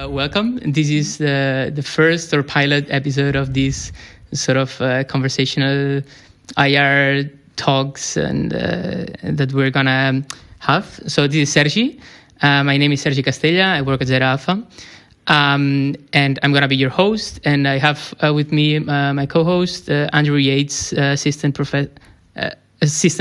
Welcome. This is the first or pilot episode of this sort of conversational IR talks and that we're going to have. So this is Sergi. My name is Sergi Castella. I work at Zeta Alpha. And I'm going to be your host. And I have with me my co-host, Andrew Yates, assistant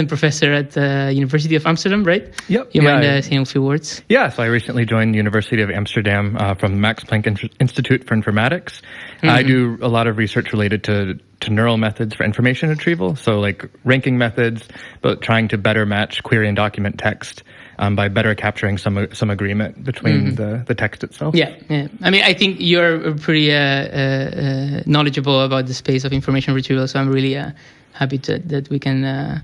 professor at the University of Amsterdam, right? Yep. You mind saying a few words? Yeah, so I recently joined the University of Amsterdam from the Max Planck Institute for Informatics. Mm-hmm. I do a lot of research related to neural methods for information retrieval, so like ranking methods, but trying to better match query and document text by better capturing some agreement between the text itself. Yeah. I mean, I think you're pretty knowledgeable about the space of information retrieval, so I'm really happy that we can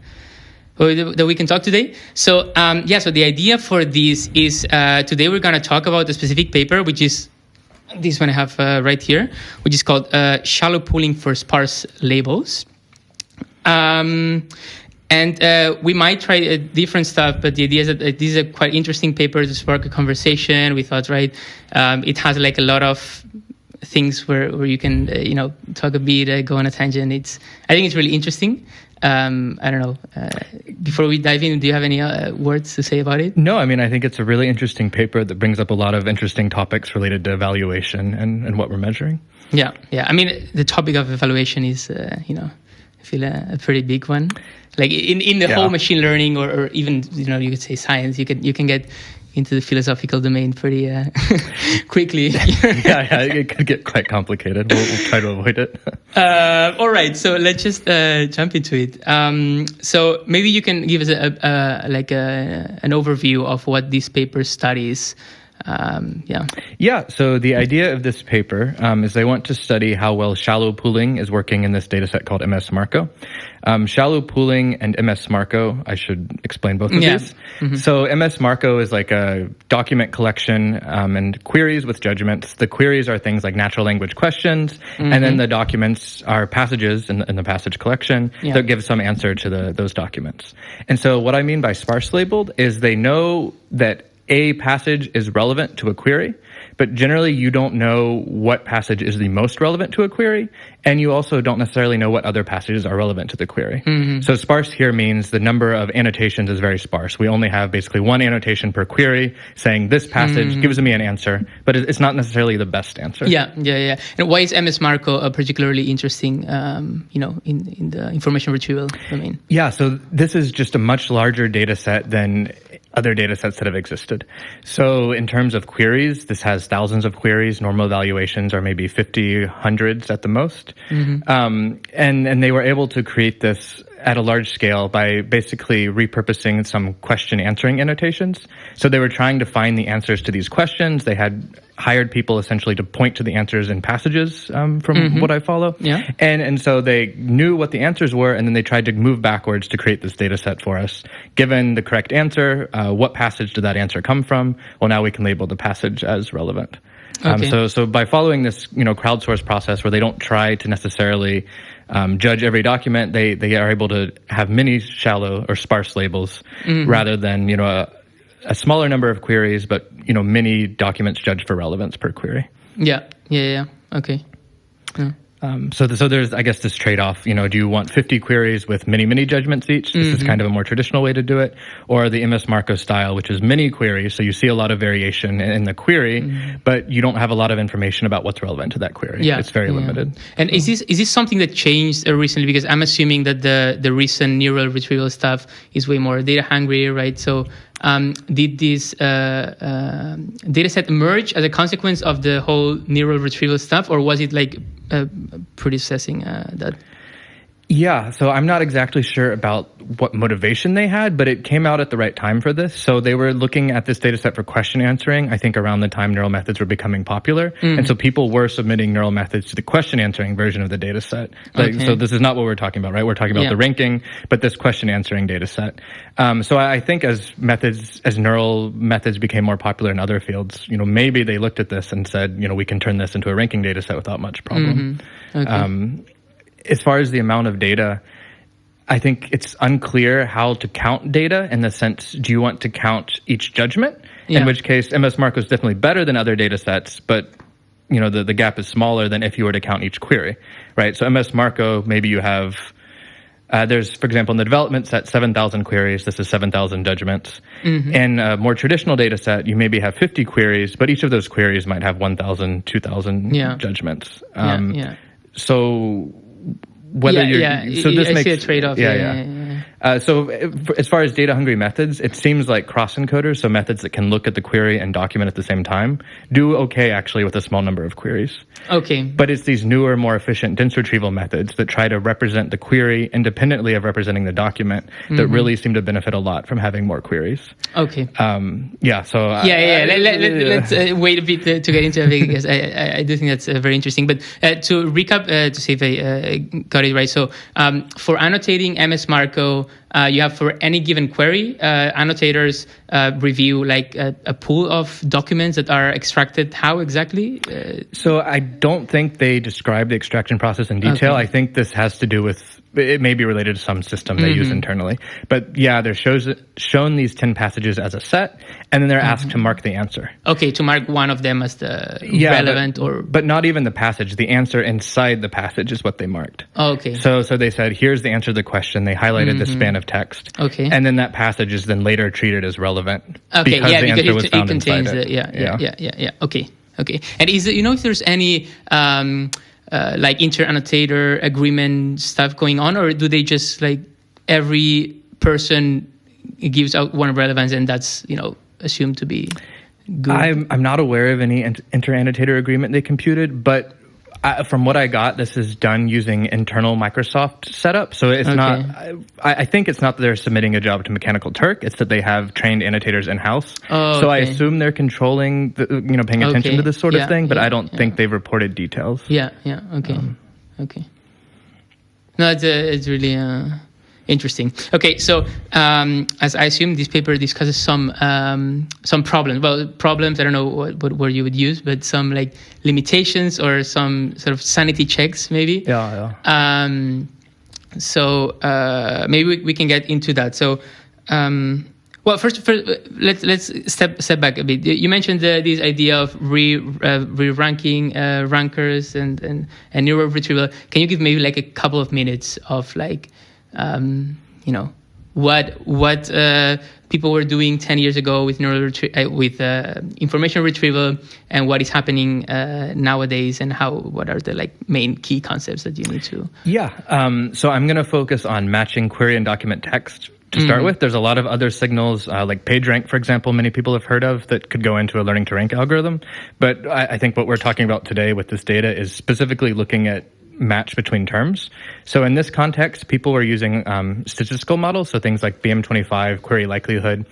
talk today. So so the idea for this is today we're going to talk about a specific paper, which is this one I have right here, which is called Shallow Pooling for Sparse Labels. And we might try different stuff, but the idea is that this is a quite interesting paper to spark a conversation. We thought, right, it has like a lot of things where you can talk a bit, go on a tangent. I think it's really interesting. I don't know. Before we dive in, do you have any words to say about it? No, I mean, I think it's a really interesting paper that brings up a lot of interesting topics related to evaluation and what we're measuring. Yeah. I mean, the topic of evaluation is, I feel a pretty big one. Like in the whole machine learning or even, you could say science, you can get into the philosophical domain pretty quickly. It could get quite complicated. We'll try to avoid it. All right, so let's just jump into it. So maybe you can give us an overview of what this paper studies. So the idea of this paper is they want to study how well shallow pooling is working in this data set called MS-Marco. Shallow pooling and MS-Marco, I should explain both of these. Mm-hmm. So MS-Marco is like a document collection and queries with judgments. The queries are things like natural language questions, and then the documents are passages in the passage collection that give some answer to those documents. And so what I mean by sparse labeled is they know that a passage is relevant to a query, but generally you don't know what passage is the most relevant to a query, and you also don't necessarily know what other passages are relevant to the query. Mm-hmm. So sparse here means the number of annotations is very sparse. We only have basically one annotation per query saying this passage gives me an answer, but it's not necessarily the best answer. Yeah. And why is MS-Marco particularly interesting, in the information retrieval domain? Yeah, so this is just a much larger data set than other data sets that have existed. So in terms of queries, this has thousands of queries. Normal evaluations are maybe 50, hundreds at the most. Mm-hmm. And they were able to create this at a large scale by basically repurposing some question answering annotations. So they were trying to find the answers to these questions. They had hired people essentially to point to the answers in passages from what I follow. Yeah. And so they knew what the answers were, and then they tried to move backwards to create this data set for us. Given the correct answer, what passage did that answer come from? Well, now we can label the passage as relevant. Okay. So by following this, crowdsourced process where they don't try to necessarily judge every document, they are able to have many shallow or sparse labels rather than, a smaller number of queries, but, many documents judged for relevance per query. Yeah. Okay. Yeah. So there's, I guess, this trade-off, do you want 50 queries with many judgments each? This is kind of a more traditional way to do it. Or the MS-Marco style, which is many queries. So you see a lot of variation in the query, but you don't have a lot of information about what's relevant to that query. Yeah. It's very limited. And is this something that changed recently? Because I'm assuming that the recent neural retrieval stuff is way more data hungry, right? So did this data set emerge as a consequence of the whole neural retrieval stuff, or was it like predecessing that? Yeah, so I'm not exactly sure about what motivation they had, but it came out at the right time for this. So they were looking at this data set for question answering, I think around the time neural methods were becoming popular. And so people were submitting neural methods to the question answering version of the data set. So this is not what we're talking about, right? We're talking about the ranking, but this question answering data set. So I think as neural methods became more popular in other fields, maybe they looked at this and said, we can turn this into a ranking data set without much problem. Okay. As far as the amount of data, I think it's unclear how to count data in the sense, do you want to count each judgment? in which case MS Marco is definitely better than other data sets, but the gap is smaller than if you were to count each query, right? So MS Marco, maybe you have, there's, for example, in the development set, 7,000 queries. This is 7,000 judgments. In a more traditional data set, you maybe have 50 queries, but each of those queries might have 1,000, 2,000 judgments. So whether so this makes see a trade-off. So as far as data-hungry methods, it seems like cross-encoders, so methods that can look at the query and document at the same time, do okay actually with a small number of queries. Okay. But it's these newer, more efficient dense retrieval methods that try to represent the query independently of representing the document that really seem to benefit a lot from having more queries. Okay. Let's wait a bit to get into it, because I do think that's very interesting. But to recap, to see if I got it right. So for annotating MS Marco, you have for any given query, annotators review like a pool of documents that are extracted. How exactly? So I don't think they describe the extraction process in detail. Okay. I think this has to do with, it may be related to some system they use internally. But yeah, they're shown these 10 passages as a set, and then they're asked to mark the answer. Okay, to mark one of them as the relevant But not even the passage. The answer inside the passage is what they marked. Okay. So they said, here's the answer to the question. They highlighted the span of text. Okay. And then that passage is then later treated as relevant. Okay, because the answer was found it contains inside it. Yeah. Okay. And is it, if there's any like inter-annotator agreement stuff going on, or do they just like every person gives out one relevance and that's assumed to be good? I'm not aware of any inter-annotator agreement they computed, but from what I got, this is done using internal Microsoft setup. So it's not, I think it's not that they're submitting a job to Mechanical Turk. It's that they have trained annotators in-house. So I assume they're controlling, paying attention to this sort of thing, but I don't think they've reported details. Okay. No, it's really interesting. Okay, so as I assume, this paper discusses some problems. Well, problems, I don't know what word you would use, but some like limitations or some sort of sanity checks, maybe. So maybe we can get into that. So, well, first let's step back a bit. You mentioned this idea of re-ranking rankers and neural retrieval. Can you give maybe like a couple of minutes of like what people were doing 10 years ago with information retrieval, and what is happening nowadays, and what are the like main key concepts that you need to? So I'm going to focus on matching query and document text to start with. There's a lot of other signals, like PageRank, for example, many people have heard of, that could go into a learning to rank algorithm. But I think what we're talking about today with this data is specifically looking at match between terms. So in this context, people were using statistical models, so things like BM25, query likelihood.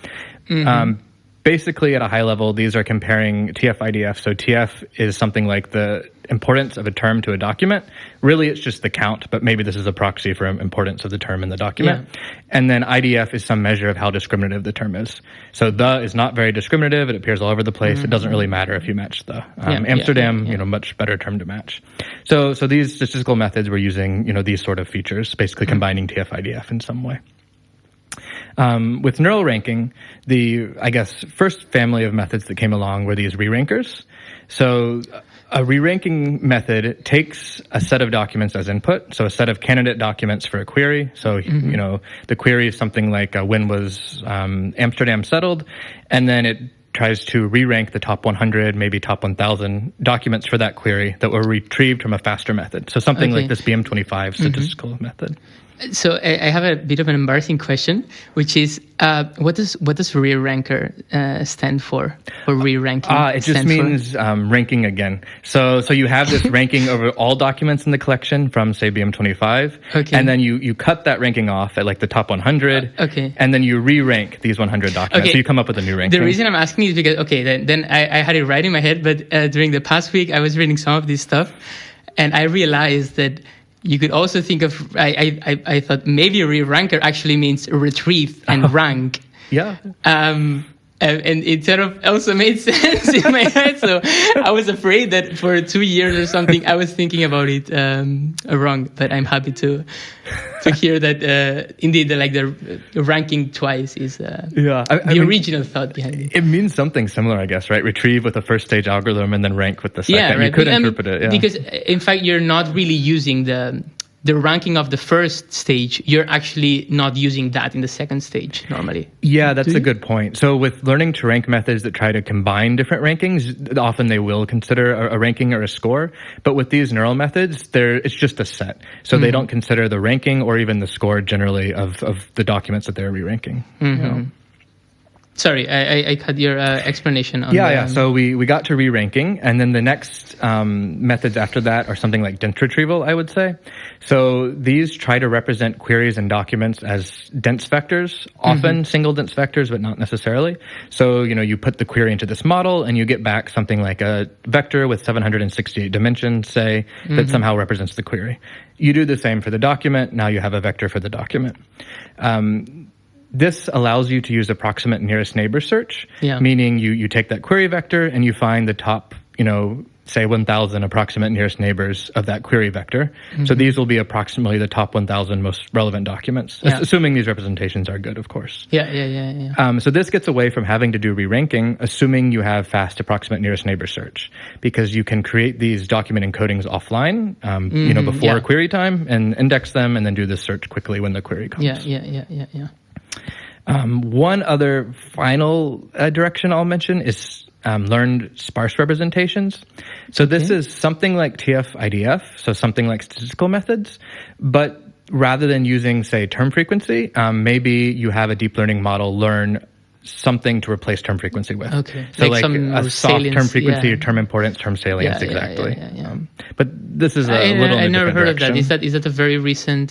Basically, at a high level, these are comparing TF-IDF. So TF is something like the importance of a term to a document. Really, it's just the count, but maybe this is a proxy for importance of the term in the document. And then IDF is some measure of how discriminative the term is. So the is not very discriminative. It appears all over the place. It doesn't really matter if you match the. Amsterdam, much better term to match. So these statistical methods were using, these sort of features, basically combining TF-IDF in some way. With neural ranking, the, first family of methods that came along were these re-rankers. So a re-ranking method takes a set of documents as input, so a set of candidate documents for a query. So, the query is something like when was Amsterdam settled, and then it tries to re-rank the top 100, maybe top 1,000 documents for that query that were retrieved from a faster method. So something like this BM25 statistical method. So I have a bit of an embarrassing question, which is what does re-ranker stand for? Or re-ranking? It just means ranking again. So you have this ranking over all documents in the collection from, say, BM25, and then you cut that ranking off at like the top 100, and then you re-rank these 100 documents. So you come up with a new ranking. The reason I'm asking is because then I had it right in my head, but during the past week I was reading some of this stuff, and I realized that you could also think of, I thought maybe re-ranker actually means retrieve and rank. And it sort of also made sense in my head. So I was afraid that for 2 years or something, I was thinking about it wrong. But I'm happy to hear that indeed, the ranking twice is the original thought behind it. It means something similar, I guess, right? Retrieve with the first stage algorithm and then rank with the second. Yeah, right. You could interpret it. Yeah. Because in fact, you're not really using the ranking of the first stage, you're actually not using that in the second stage normally. Yeah, that's a good point. So with learning to rank methods that try to combine different rankings, often they will consider a ranking or a score. But with these neural methods, it's just a set. So they don't consider the ranking or even the score generally of the documents that they're re-ranking. Mm-hmm. You know? Sorry, I cut your explanation on So we got to re-ranking, and then the next methods after that are something like dense retrieval, I would say. So these try to represent queries and documents as dense vectors, often single dense vectors, but not necessarily. So, you put the query into this model, and you get back something like a vector with 768 dimensions, say, that somehow represents the query. You do the same for the document. Now you have a vector for the document. This allows you to use approximate nearest neighbor search, meaning you take that query vector and you find the top, say 1,000 approximate nearest neighbors of that query vector. So these will be approximately the top 1,000 most relevant documents, assuming these representations are good, of course. So this gets away from having to do re-ranking, assuming you have fast approximate nearest neighbor search, because you can create these document encodings offline, before query time and index them and then do the search quickly when the query comes. One other final direction I'll mention is learned sparse representations. So this is something like TF-IDF, so something like statistical methods, but rather than using, say, term frequency, maybe you have a deep learning model learn something to replace term frequency with. Okay. So like a soft term frequency or term importance, term salience, exactly. But this is a little I never heard direction. of that. Is that a very recent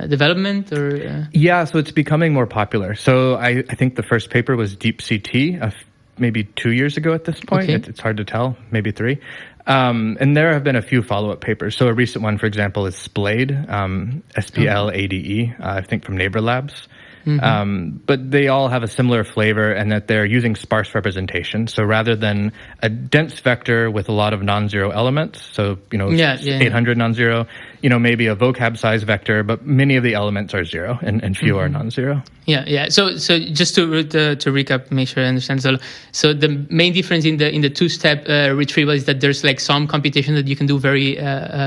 development or? Yeah, so it's becoming more popular. So I think the first paper was Deep CT, maybe 2 years ago at this point. Okay. It's hard to tell, maybe 3. And there have been a few follow-up papers. So a recent one, for example, is Splade, S-P-L-A-D-E, I think from Neighbor Labs. But they all have a similar flavor in that they're using sparse representation. So rather than a dense vector with a lot of non-zero elements, so 800 non-zero, maybe a vocab size vector, but many of the elements are zero and few are non-zero. So just to recap, make sure I understand. So the main difference in the two-step retrieval is that there's like some computation that you can do very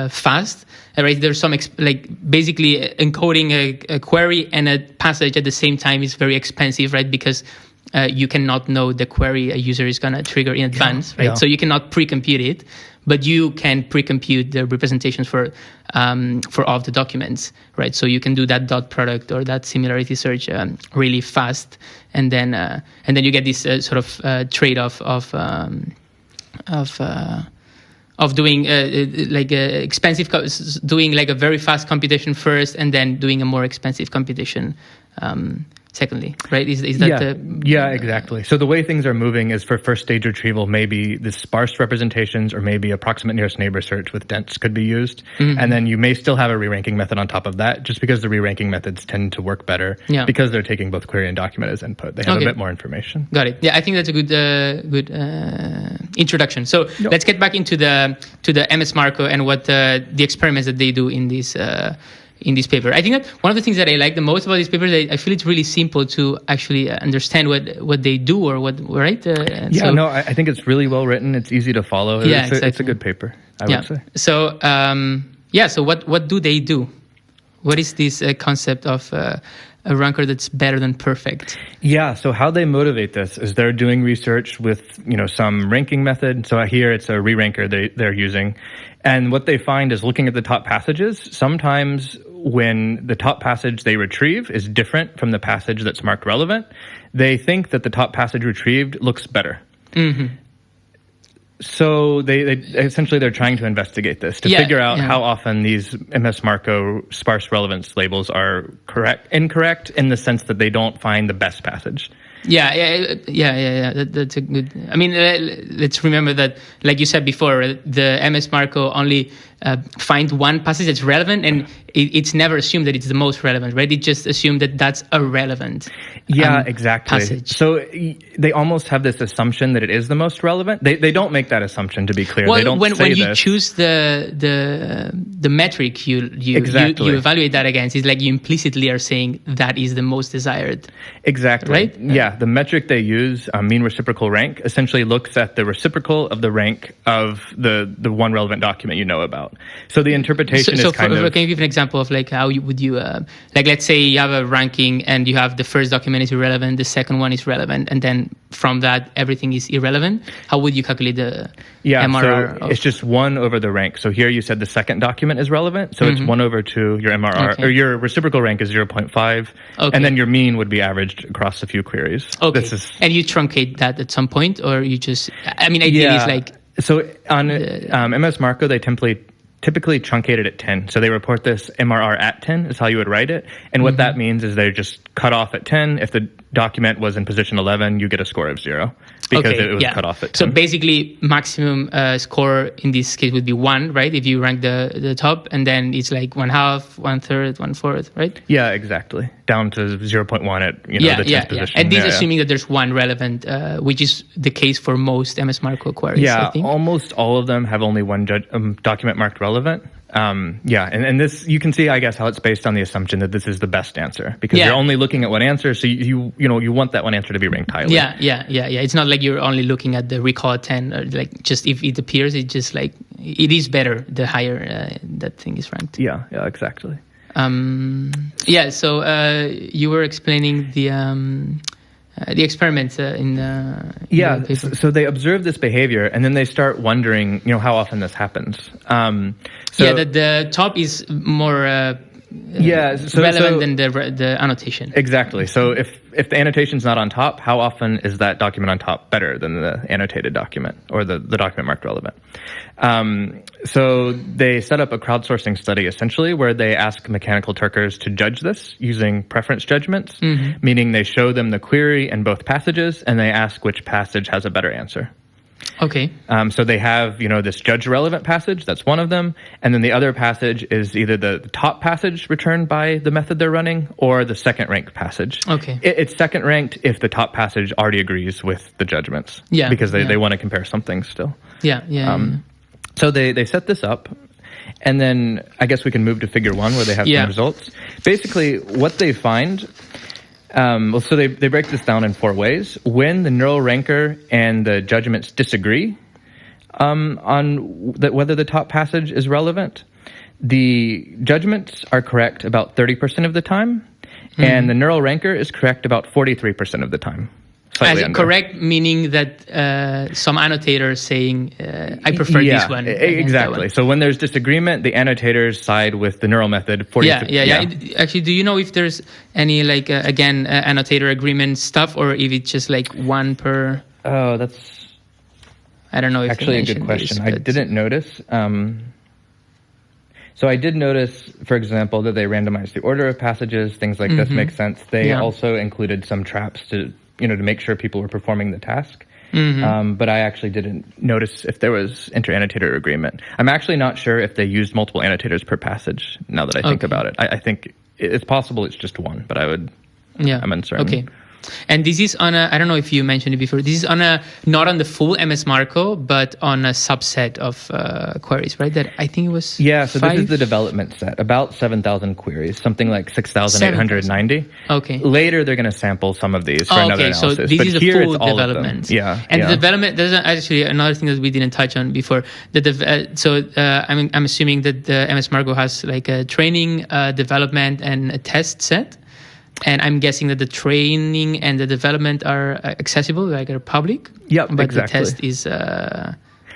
fast. Right, there's some basically encoding a query and a passage at the same time is very expensive, right? Because you cannot know the query a user is going to trigger in advance, right? So you cannot pre-compute it, but you can pre-compute the representations for all of the documents, right? So you can do that dot product or that similarity search really fast, and then you get this sort of trade-off of doing doing like a very fast computation first, and then doing a more expensive computation secondly, right? Is that exactly. So the way things are moving is for first stage retrieval, maybe the sparse representations or maybe approximate nearest neighbor search with dense could be used. And then you may still have a re-ranking method on top of that, just because the re-ranking methods tend to work better because they're taking both query and document as input. They have a bit more information. Got it. Yeah, I think that's a good introduction. So let's get back into the MS Marco and what the experiments that they do in this paper. I think that one of the things that I like the most about this paper is I feel it's really simple to actually understand what they do or right? I think it's really well written. It's ezy to follow. It's a good paper, I would say. So, so what do they do? What is this concept of a ranker that's better than perfect? Yeah, so how they motivate this is they're doing research with, some ranking method. So here it's a re-ranker they're using. And what they find is looking at the top passages, sometimes when the top passage they retrieve is different from the passage that's marked relevant, they think that the top passage retrieved looks better. So they essentially they're trying to investigate this to figure out how often these MS Marco sparse relevance labels are incorrect in the sense that they don't find the best passage. That's a good. I mean, let's remember that, like you said before, the MS Marco only find one passage that's relevant, and it's never assumed that it's the most relevant, right? It just assumed that that's a relevant exactly. passage. So they almost have this assumption that it is the most relevant. They don't make that assumption, to be clear. Well, they don't when you this. choose the metric you evaluate that against, it's like you implicitly are saying that is the most desired. Exactly. Right? Yeah. The metric they use, mean reciprocal rank, essentially looks at the reciprocal of the rank of the one relevant document you know about. So the interpretation is kind of... Can you give an example of like how would you like, let's say you have a ranking and you have the first document is irrelevant, the second one is relevant, and then from that everything is irrelevant. How would you calculate the MRR? So it's just 1 over the rank. So here you said the second document is relevant, so it's 1 over 2 your MRR, or your reciprocal rank is 0.5, and then your mean would be averaged across a few queries. Okay. And you truncate that at some point, or you just... I mean, ideally it's like... So on MS Marco, they typically truncated at 10. So they report this MRR at 10 is how you would write it. And what that means is they just cut off at 10. If the document was in position 11, you get a score of 0 because it was cut off at 10. So basically maximum score in this case would be 1, right? If you rank the top, and then it's like 1/2, 1/3, 1/4, right? Yeah, exactly. Down to 0.1 at the 10th position. And this assuming that there's one relevant, which is the case for most MS Marco queries. I think. Almost all of them have only one document marked relevant. And this, you can see, I guess, how it's based on the assumption that this is the best answer, because you're only looking at one answer, so you want that one answer to be ranked highly. Yeah. It's not like you're only looking at the recall 10, or like just if it appears, it's just like it is better the higher that thing is ranked. Yeah, exactly. So you were explaining the experiments in the paper. So they observe this behavior, and then they start wondering, how often this happens. The top is more relevant than the annotation. Exactly. So if the annotation's not on top, how often is that document on top better than the annotated document or the document marked relevant? So they set up a crowdsourcing study, essentially, where they ask mechanical Turkers to judge this using preference judgments, meaning they show them the query and both passages, and they ask which passage has a better answer. Okay. So they have, this judge relevant passage, that's one of them. And then the other passage is either the top passage returned by the method they're running or the second ranked passage. Okay. It's second ranked if the top passage already agrees with the judgments. Yeah. Because they want to compare something still. So they set this up. And then I guess we can move to figure 1 where they have some results. Basically, what they find... so they break this down in 4 ways. When the neural ranker and the judgments disagree on whether the top passage is relevant, the judgments are correct about 30% of the time, and the neural ranker is correct about 43% of the time. Correct, meaning that some annotator saying, I prefer this one. Exactly. So when there's disagreement, the annotators side with the neural method. Actually, do you know if there's any, annotator agreement stuff, or if it's just like one per... Oh, that's... I don't know if actually a good question. I didn't notice. So I did notice, for example, that they randomized the order of passages. Things like this make sense. They also included some traps to make sure people were performing the task. But I actually didn't notice if there was inter-annotator agreement. I'm actually not sure if they used multiple annotators per passage, now that I think about it. I think it's possible it's just one, but I'm uncertain. Okay. And this is on I don't know if you mentioned it before, this is on not on the full MS Marco, but on a subset of queries, right? That I think it was so this is the development set, about 7,000 queries, something like 6,890. Okay. Later, they're going to sample some of these for another analysis. So this but is a here full it's all development. Of them. And the development, there's actually another thing that we didn't touch on before. I'm assuming that the MS Marco has like a training, development, and a test set. And I'm guessing that the training and the development are accessible, like are public. Yep, but exactly. The test is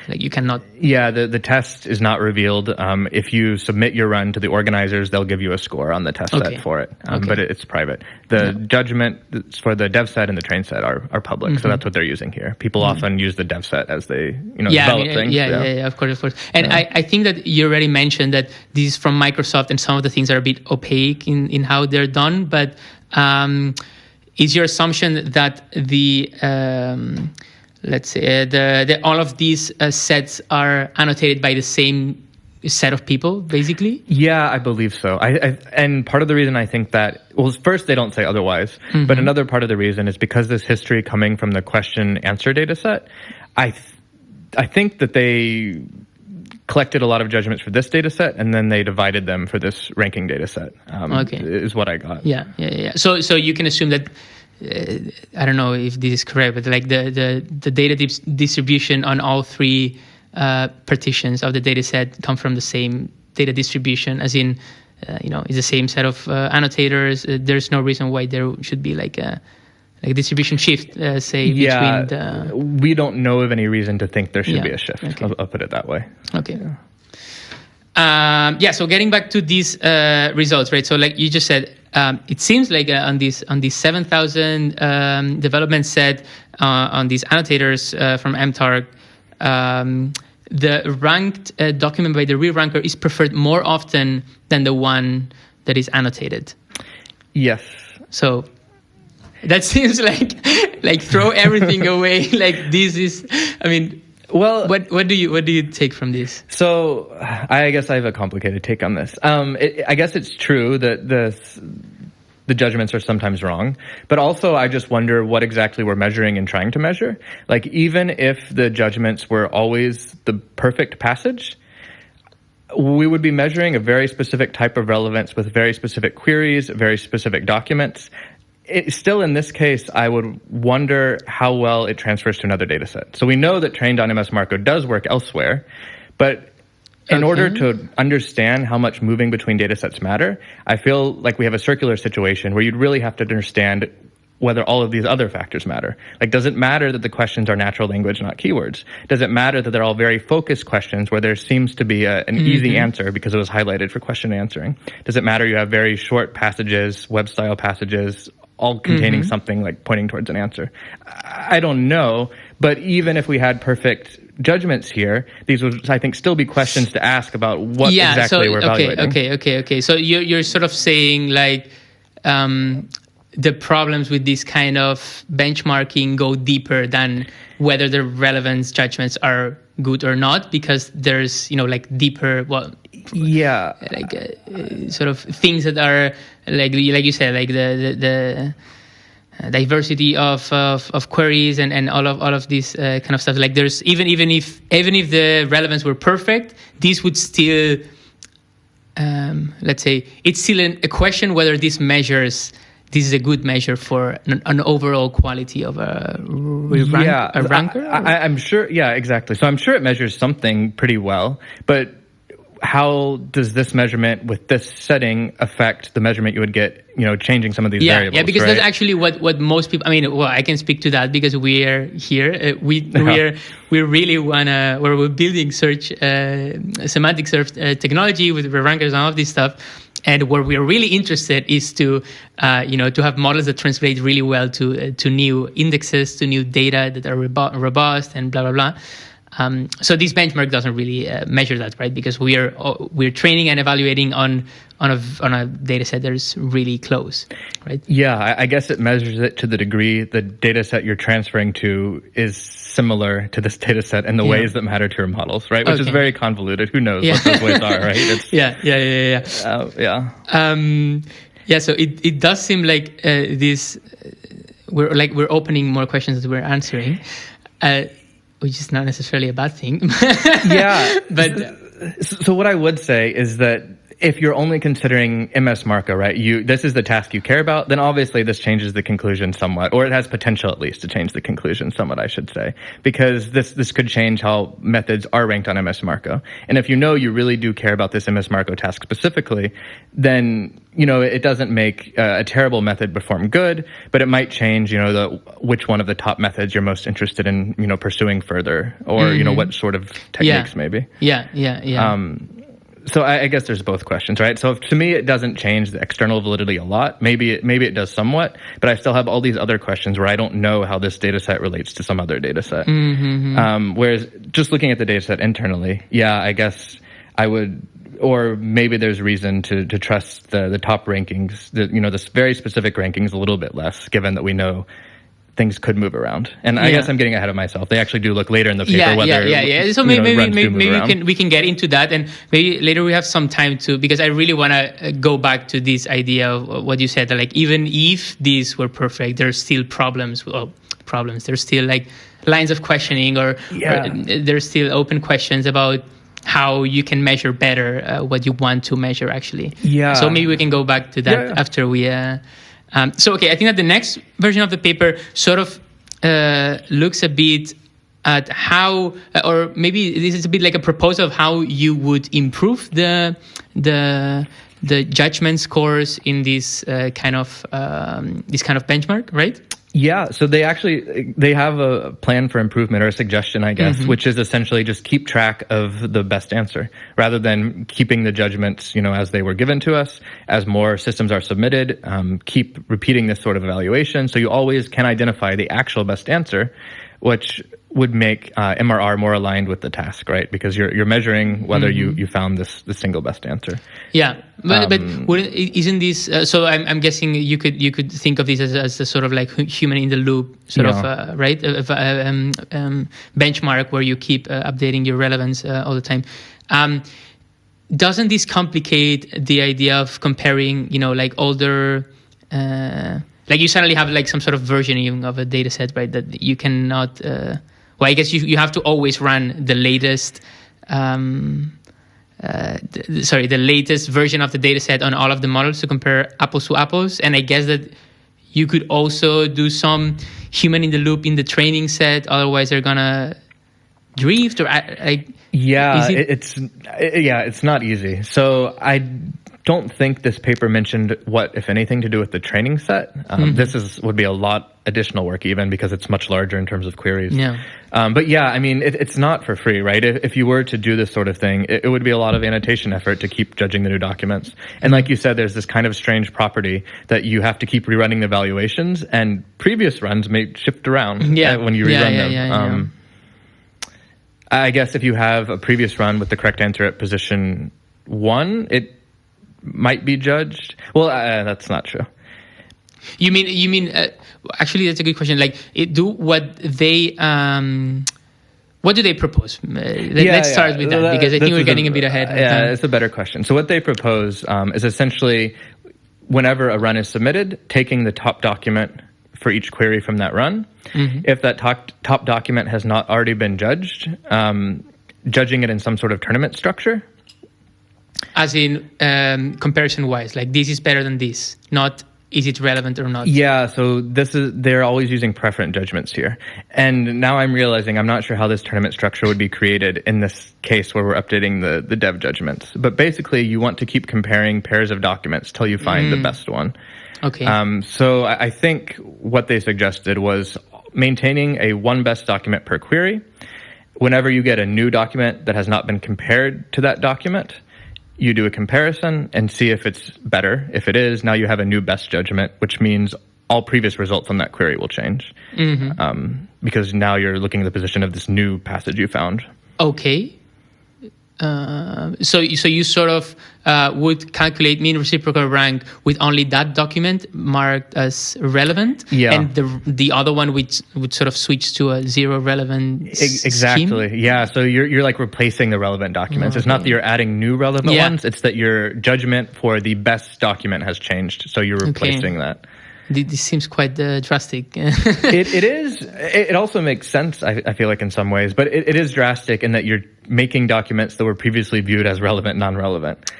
you cannot. Yeah, the test is not revealed. If you submit your run to the organizers, they'll give you a score on the test set for it. But it's private. The judgment for the dev set and the train set are public, so that's what they're using here. People often use the dev set as they develop things. Yeah, of course. And I think that you already mentioned that this is from Microsoft, and some of the things are a bit opaque in how they're done. But is your assumption that the let's say all of these sets are annotated by the same set of people, basically? Yeah, I believe so. And part of the reason I think that, well, first, they don't say otherwise. But another part of the reason is because this history coming from the question-answer data set, I think that they collected a lot of judgments for this data set, and then they divided them for this ranking data set, is what I got. Yeah. So you can assume that, I don't know if this is correct, but like the data distribution on all three partitions of the data set come from the same data distribution, as in, it's the same set of annotators. There's no reason why there should be like a distribution shift, between the... We don't know of any reason to think there should be a shift. Okay. I'll put it that way. Okay. So getting back to these results, right? So like you just said, it seems like on these 7,000 development set on these annotators from MTARG, the ranked document by the re-ranker is preferred more often than the one that is annotated. Yes. So that seems like throw everything away. Like this is, I mean, well, what do you take from this? So I guess I have a complicated take on this. I guess it's true that the judgments are sometimes wrong, but also I just wonder what exactly we're measuring and trying to measure. Like, even if the judgments were always the perfect passage, we would be measuring a very specific type of relevance with very specific queries, very specific documents. Still, in this case, I would wonder how well it transfers to another data set. So we know that trained on MS Marco does work elsewhere, but in order to understand how much moving between data sets matter, I feel like we have a circular situation where you'd really have to understand whether all of these other factors matter. Like, does it matter that the questions are natural language, not keywords? Does it matter that they're all very focused questions where there seems to be an easy answer because it was highlighted for question answering? Does it matter you have very short passages, web-style passages, all containing something like pointing towards an answer? I don't know, but even if we had perfect judgments here, these would, I think, still be questions to ask about what exactly we're evaluating. Okay. So you're sort of saying like the problems with this kind of benchmarking go deeper than whether the relevance judgments are good or not, because there's deeper sort of things that are like you said, like the diversity of queries and all of this kind of stuff. Like, there's even if the relevance were perfect, this would still let's say it's still a question whether this is a good measure for an overall quality of a ranker. I'm sure. Yeah, exactly. So I'm sure it measures something pretty well, but how does this measurement with this setting affect the measurement you would get, changing some of these variables? Yeah, because right? that's actually what most people, I can speak to that because we're here. We really we're building semantic search technology with re-rankers and all of this stuff. And where we're really interested is to have models that translate really well to new indexes, to new data that are robust and blah, blah, blah. So this benchmark doesn't really measure that, right? Because we're training and evaluating on a data set that is really close, right? Yeah, I guess it measures it to the degree the data set you're transferring to is similar to this data set in the ways that matter to your models, right? Which is very convoluted. Who knows what those ways are, right? It's, So it does seem like this. We're opening more questions that we're answering. Which is not necessarily a bad thing. But so what I would say is that if you're only considering MS Marco, right, this is the task you care about, then obviously this changes the conclusion somewhat, or it has potential at least to change the conclusion somewhat, I should say, because this could change how methods are ranked on MS Marco. And if you really do care about this MS Marco task specifically, then it doesn't make a terrible method perform good, but it might change, which one of the top methods you're most interested in, pursuing further, or what sort of techniques maybe. So I guess there's both questions, right? So to me, it doesn't change the external validity a lot. Maybe it does somewhat, but I still have all these other questions where I don't know how this data set relates to some other data set. Whereas just looking at the data set internally, I guess I would, or maybe there's reason to trust the top rankings, this very specific rankings a little bit less, given that we know things could move around. And I guess I'm getting ahead of myself. They actually do look later in the paper whether So maybe we can get into that, and maybe later we have some time to, because I really want to go back to this idea of what you said, that like even if these were perfect, there's still problems. There's still like lines of questioning, or there's still open questions about how you can measure better what you want to measure actually. Yeah. So maybe we can go back to that after we. I think that the next version of the paper sort of looks a bit at how, or maybe this is a bit like a proposal of how you would improve the judgment scores in this kind of benchmark, right? Yeah, so they have a plan for improvement, or a suggestion, I guess, which is essentially just keep track of the best answer rather than keeping the judgments, as they were given to us. As more systems are submitted, keep repeating this sort of evaluation so you always can identify the actual best answer, which would make MRR more aligned with the task, right? Because you're measuring whether you found the single best answer. Yeah, but isn't this? So I'm guessing you could think of this as a sort of like human in the loop sort of right benchmark where you keep updating your relevance all the time. Doesn't this complicate the idea of comparing, like older? Like you suddenly have like some sort of versioning of a data set, right? That you cannot. I guess you have to always run the latest. The latest version of the data set on all of the models to compare apples to apples. And I guess that you could also do some human in the loop in the training set. Otherwise, they're gonna drift or like. Yeah, it's not easy. So I don't think this paper mentioned what, if anything, to do with the training set. This would be a lot additional work, even because it's much larger in terms of queries. Yeah. But yeah, I mean, it's not for free, right? If you were to do this sort of thing, it would be a lot of annotation effort to keep judging the new documents. And like you said, there's this kind of strange property that you have to keep rerunning the evaluations, and previous runs may shift around when you rerun them. I guess if you have a previous run with the correct answer at position 1, it might be judged. Well, that's not true. You mean? Actually, that's a good question. Like, what do they propose? Let's start with that, because I think we're getting a bit ahead. Yeah, it's a better question. So what they propose is essentially, whenever a run is submitted, taking the top document for each query from that run. If that top document has not already been judged, judging it in some sort of tournament structure. As in comparison-wise, like this is better than this, not is it relevant or not? Yeah, so they're always using preferent judgments here. And now I'm realizing I'm not sure how this tournament structure would be created in this case where we're updating the dev judgments. But basically, you want to keep comparing pairs of documents till you find the best one. Okay. So I think what they suggested was maintaining a one best document per query. Whenever you get a new document that has not been compared to that document, you do a comparison and see if it's better. If it is, now you have a new best judgment, which means all previous results on that query will change. Because now you're looking at the position of this new passage you found. Okay. So you sort of would calculate mean reciprocal rank with only that document marked as relevant, and the other one would sort of switch to a zero relevant exactly scheme? Yeah, so you're like replacing the relevant documents. It's not that you're adding new relevant ones, it's that your judgment for the best document has changed, so you're replacing that. This seems quite drastic. It is. It also makes sense, I feel like, in some ways. But it is drastic in that you're making documents that were previously viewed as relevant, non-relevant.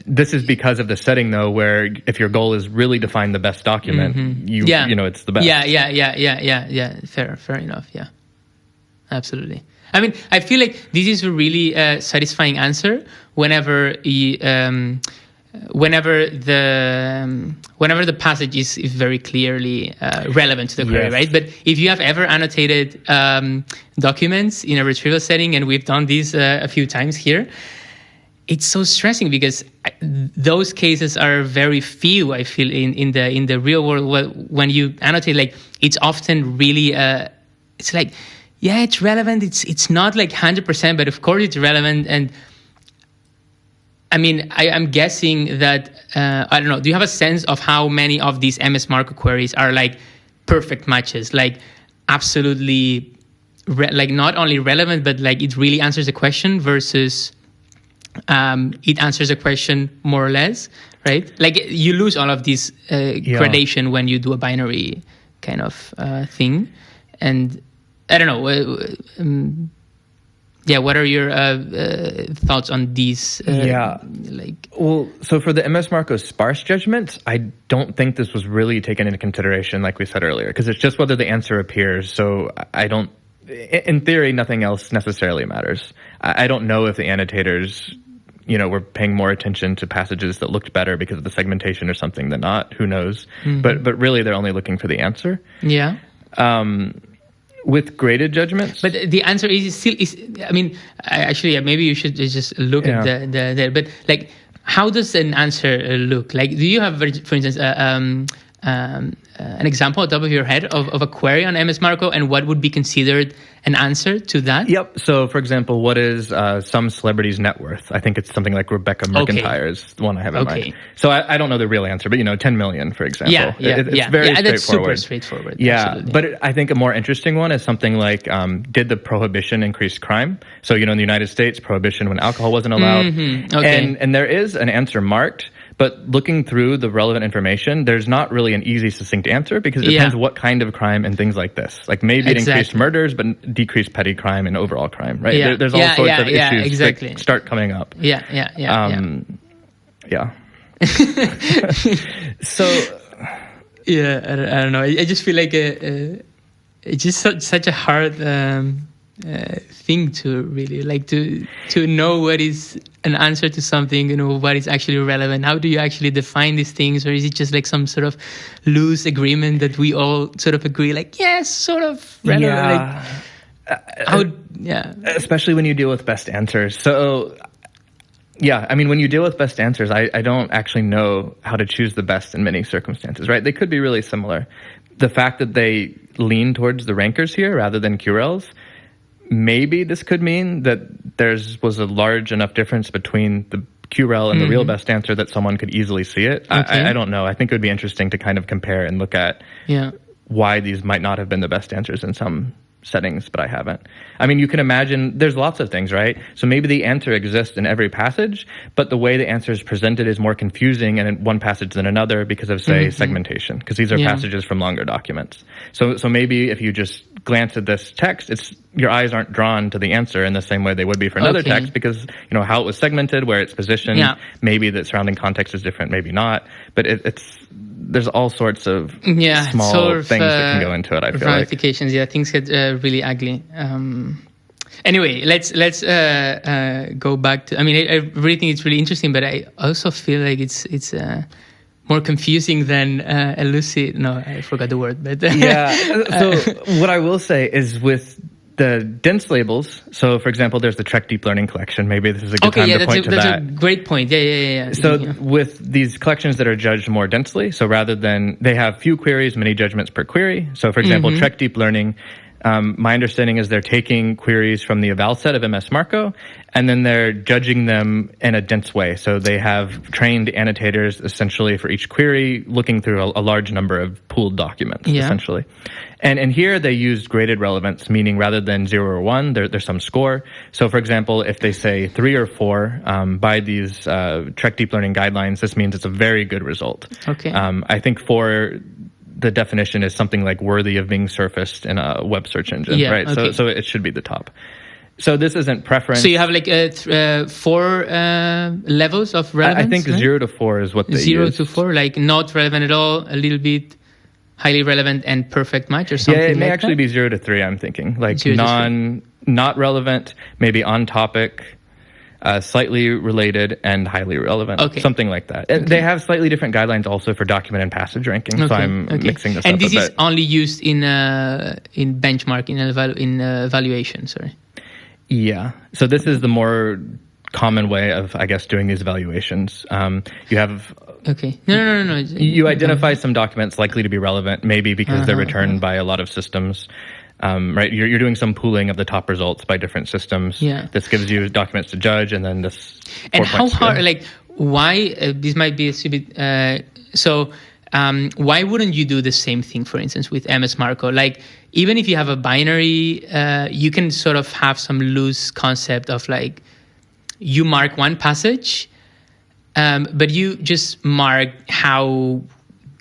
This is because of the setting, though, where if your goal is really to find the best document, you know it's the best. Yeah. Fair enough. Yeah, absolutely. I mean, I feel like this is a really satisfying answer whenever the passage is very clearly relevant to the query, right? But if you have ever annotated documents in a retrieval setting, and we've done this a few times here, it's so stressing because those cases are very few. I feel in the real world, when you annotate, like it's often really it's like it's relevant. It's not like 100%, but of course it's relevant. And I mean, I'm guessing that, I don't know, do you have a sense of how many of these MS Marco queries are like perfect matches, like absolutely, like not only relevant, but like it really answers the question versus it answers a question more or less, right? Like you lose all of this gradation when you do a binary kind of thing. And I don't know. What are your thoughts on these? Well, so for the MS Marco sparse judgment, I don't think this was really taken into consideration, like we said earlier, because it's just whether the answer appears. So I don't, in theory, nothing else necessarily matters. I don't know if the annotators, were paying more attention to passages that looked better because of the segmentation or something than not. Who knows? Mm-hmm. But really, they're only looking for the answer. Yeah. With graded judgments, but the answer is still is. I mean, maybe you should just look at the. But like, how does an answer look? Like, do you have, for instance, an example on top of your head of a query on MS Marco, and what would be considered an answer to that? Yep. So, for example, what is some celebrity's net worth? I think it's something like Rebecca McIntyre is the one I have in mind. So I don't know the real answer, but 10 million, for example. It's very straightforward. That's super straightforward. Yeah, absolutely. But I think a more interesting one is something like, did the prohibition increase crime? So, in the United States, prohibition when alcohol wasn't allowed. Mm-hmm. Okay. And there is an answer marked. But looking through the relevant information, there's not really an easy, succinct answer because it depends what kind of crime and things like this. Like maybe it increased murders, but decreased petty crime and overall crime, right? Yeah. There's all sorts of issues that start coming up. Yeah. So... Yeah, I don't know. I just feel like it's just such a hard thing to really like to know what is an answer to something, what is actually relevant. How do you actually define these things, or is it just like some sort of loose agreement that we all sort of agree, like yes, sort of relevant? Especially when you deal with best answers. So when you deal with best answers, I don't actually know how to choose the best in many circumstances, right? They could be really similar. The fact that they lean towards the rankers here rather than QRELs, maybe this could mean that there was a large enough difference between the QREL and the real best answer that someone could easily see it. Okay. I don't know. I think it would be interesting to kind of compare and look at why these might not have been the best answers in some settings, but I haven't. I mean, you can imagine there's lots of things, right? So maybe the answer exists in every passage, but the way the answer is presented is more confusing in one passage than another because of, say, segmentation, because these are passages from longer documents. So maybe if you just glance at this text, your eyes aren't drawn to the answer in the same way they would be for another text because, how it was segmented, where it's positioned, maybe the surrounding context is different, maybe not, but there's all sorts of small things that can go into it, I feel ramifications. like. Things get really ugly. Anyway, let's go back to. I mean, I really think it's really interesting, but I also feel like it's more confusing than elusive. No, I forgot the word. But So what I will say is with the dense labels, so for example, there's the TREC Deep Learning collection. Maybe this is a good time to point to that. That's a great point. Yeah. So with these collections that are judged more densely, so rather than, they have few queries, many judgments per query. So for example, TREC Deep Learning, my understanding is they're taking queries from the eval set of MS Marco, and then they're judging them in a dense way. So they have trained annotators essentially for each query, looking through a large number of pooled documents, essentially. And here they used graded relevance, meaning rather than 0 or 1, there's some score. So for example, if they say 3 or 4 by these TREC Deep Learning guidelines, this means it's a very good result. Okay. I think 4, the definition is something like worthy of being surfaced in a web search engine, right? Okay. So it should be the top. So this isn't preference. So you have like 4 levels of relevance? I think 0 to 4 is what they use. 0 to 4, like not relevant at all, a little bit highly relevant and perfect match or something like that? Yeah, it may actually be 0 to 3, I'm thinking. Like not relevant, maybe on topic, slightly related, and highly relevant. Okay. Something like that. Okay. They have slightly different guidelines also for document and passage ranking, so I'm mixing this up a bit. And this is only used in benchmark, in evaluation, sorry. Yeah. So this is the more common way of, I guess, doing these evaluations. You have... Okay. No. You identify some documents likely to be relevant, maybe because they're returned by a lot of systems. Right, you're doing some pooling of the top results by different systems. Yeah. This gives you documents to judge, and then this. And how hard? Like, why? This might be a stupid. So, why wouldn't you do the same thing, for instance, with MS Marco? Like, even if you have a binary, you can sort of have some loose concept of like, you mark one passage, but you just mark how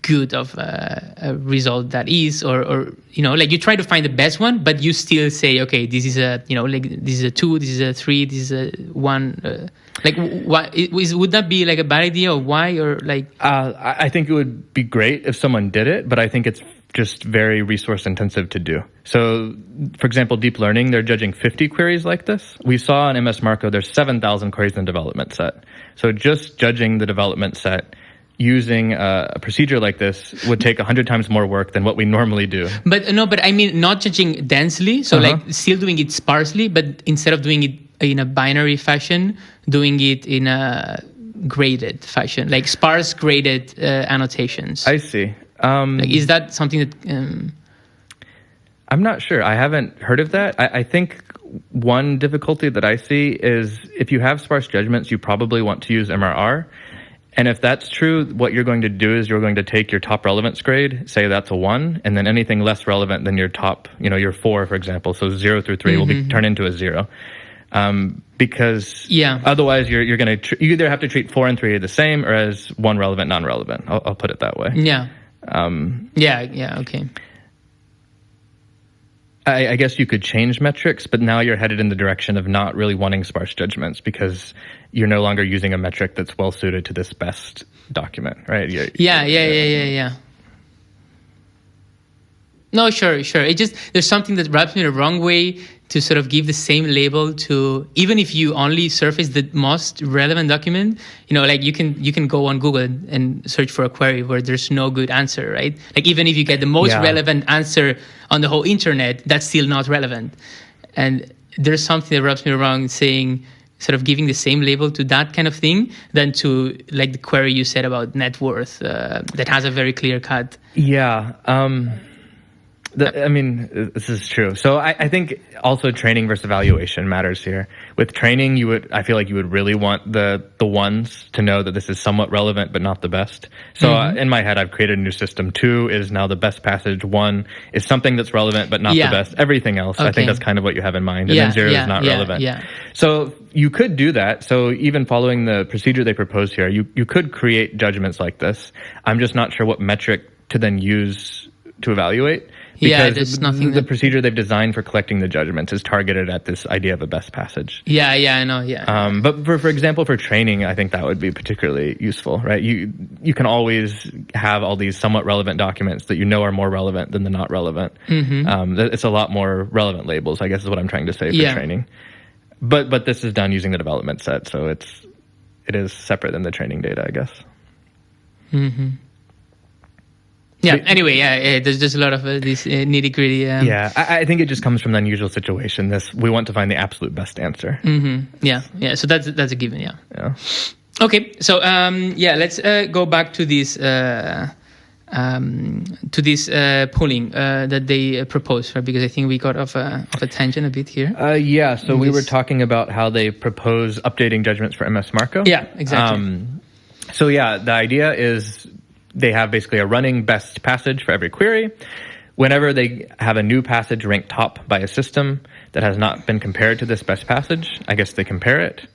good of a result that is, or like you try to find the best one, but you still say, okay, this is a, like this is a 2, this is a 3, this is a 1. Like, what would that be like a bad idea, or why, or like? I think it would be great if someone did it, but I think it's just very resource intensive to do. So, for example, deep learning, they're judging 50 queries like this. We saw in MS Marco, there's 7,000 queries in the development set. So just judging the development set using a procedure like this would take 100 times more work than what we normally do. But I mean, not judging densely, so like still doing it sparsely, but instead of doing it in a binary fashion, doing it in a graded fashion, like sparse graded annotations. I see. Like, is that something that... I'm not sure. I haven't heard of that. I think one difficulty that I see is if you have sparse judgments, you probably want to use MRR. And if that's true, what you're going to do is you're going to take your top relevance grade, say that's a 1, and then anything less relevant than your top, your 4, for example, so 0 through 3 will be turned into a 0. Because otherwise you're going to you either have to treat 4 and 3 the same, or as 1 relevant, non-relevant. I'll put it that way. Okay. I guess you could change metrics, but now you're headed in the direction of not really wanting sparse judgments because you're no longer using a metric that's well suited to this best document, right? Yeah. No, sure. It just, there's something that rubs me the wrong way to sort of give the same label to, even if you only surface the most relevant document, like you can go on Google and search for a query where there's no good answer, right? Like, even if you get the most relevant answer on the whole internet, that's still not relevant. And there's something that rubs me wrong saying, sort of giving the same label to that kind of thing than to like the query you said about net worth that has a very clear cut. Yeah. This is true. So I think also training versus evaluation matters here. With training, I feel like you would really want the ones to know that this is somewhat relevant, but not the best. So in my head, I've created a new system. 2 is now the best passage. 1 is something that's relevant, but not the best. Everything else, I think that's kind of what you have in mind. And then 0 is not relevant. Yeah. So you could do that. So even following the procedure they propose here, you could create judgments like this. I'm just not sure what metric to then use to evaluate. Because the procedure they've designed for collecting the judgments is targeted at this idea of a best passage. Yeah, I know, yeah. But for example, for training, I think that would be particularly useful, right? You can always have all these somewhat relevant documents that are more relevant than the not relevant. It's a lot more relevant labels, I guess is what I'm trying to say for training. But this is done using the development set, so it is separate than the training data, I guess. Yeah. Anyway, there's just a lot of these nitty gritty. I think it just comes from the unusual situation. We want to find the absolute best answer. Yeah. So that's a given. Yeah. Okay. So let's go back to this polling that they proposed, right? Because I think we got off a tangent a bit here. So we were talking about how they propose updating judgments for MS Marco. Yeah. Exactly. The idea is, they have basically a running best passage for every query. Whenever they have a new passage ranked top by a system that has not been compared to this best passage, I guess they compare it.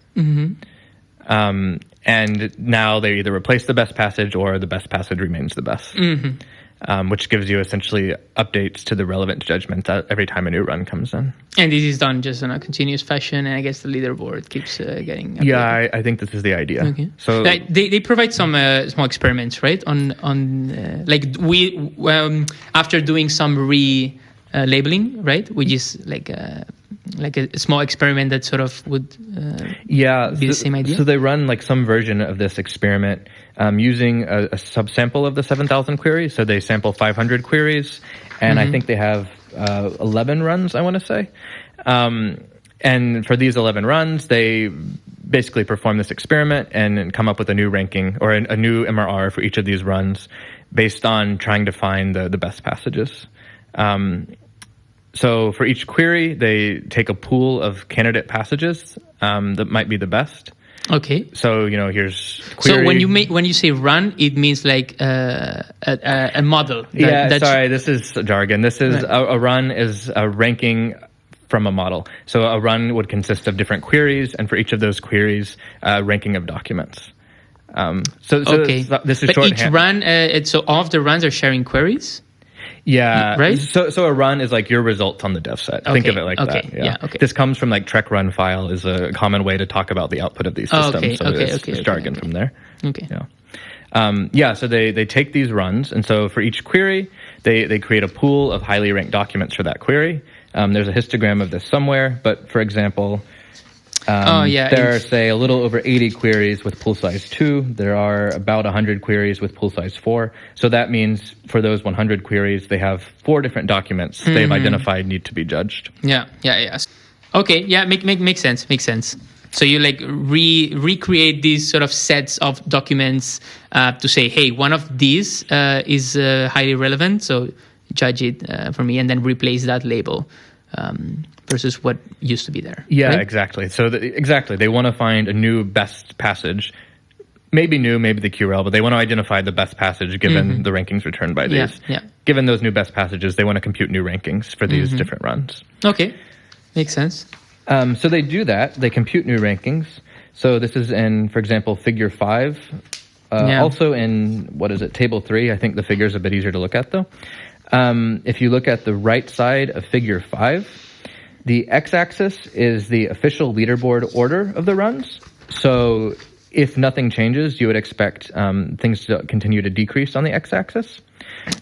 And now they either replace the best passage or the best passage remains the best. Which gives you essentially updates to the relevant judgment every time a new run comes in. And this is done just in a continuous fashion, and I guess the leaderboard keeps getting updated. Yeah, I think this is the idea. Okay. So they provide some small experiments, right? After doing some labeling, right? Which is like a small experiment that sort of would be the same idea. So they run like some version of this experiment using a subsample of the 7,000 queries. So they sample 500 queries, and I think they have 11 runs, I want to say. And for these 11 runs, they basically perform this experiment and come up with a new ranking or a new MRR for each of these runs based on trying to find the best passages. So for each query, they take a pool of candidate passages that might be the best. Okay. So, here's query. So when you say run, it means like a model. Sorry, this is jargon. This is a run is a ranking from a model. So a run would consist of different queries, and for each of those queries, ranking of documents. Okay. This is but shorthand. Each run, so all of the runs are sharing queries? Yeah. Right? So a run is like your results on the dev set. Think of it like that. Yeah. Okay. This comes from like TREC run file is a common way to talk about the output of these systems. It's jargon from there. Okay. Yeah. So they take these runs, and so for each query, they create a pool of highly ranked documents for that query. There's a histogram of this somewhere, but for example, there are, say, a little over 80 queries with pool size 2. There are about 100 queries with pool size 4. So that means for those 100 queries, they have 4 different documents they've identified need to be judged. Yeah. Okay, yeah, makes sense. So you like recreate these sort of sets of documents to say, hey, one of these is highly relevant, so judge it for me, and then replace that label. Versus what used to be there. Yeah, right? Exactly. So exactly, they want to find a new best passage, maybe the QRL, but they want to identify the best passage given the rankings returned by these. Yeah. Given those new best passages, they want to compute new rankings for these different runs. Okay, makes sense. So they do that. They compute new rankings. So this is in, for example, figure 5. Also in, table 3. I think the figure is a bit easier to look at, though. If you look at the right side of figure 5, the x-axis is the official leaderboard order of the runs. So if nothing changes, you would expect things to continue to decrease on the x-axis.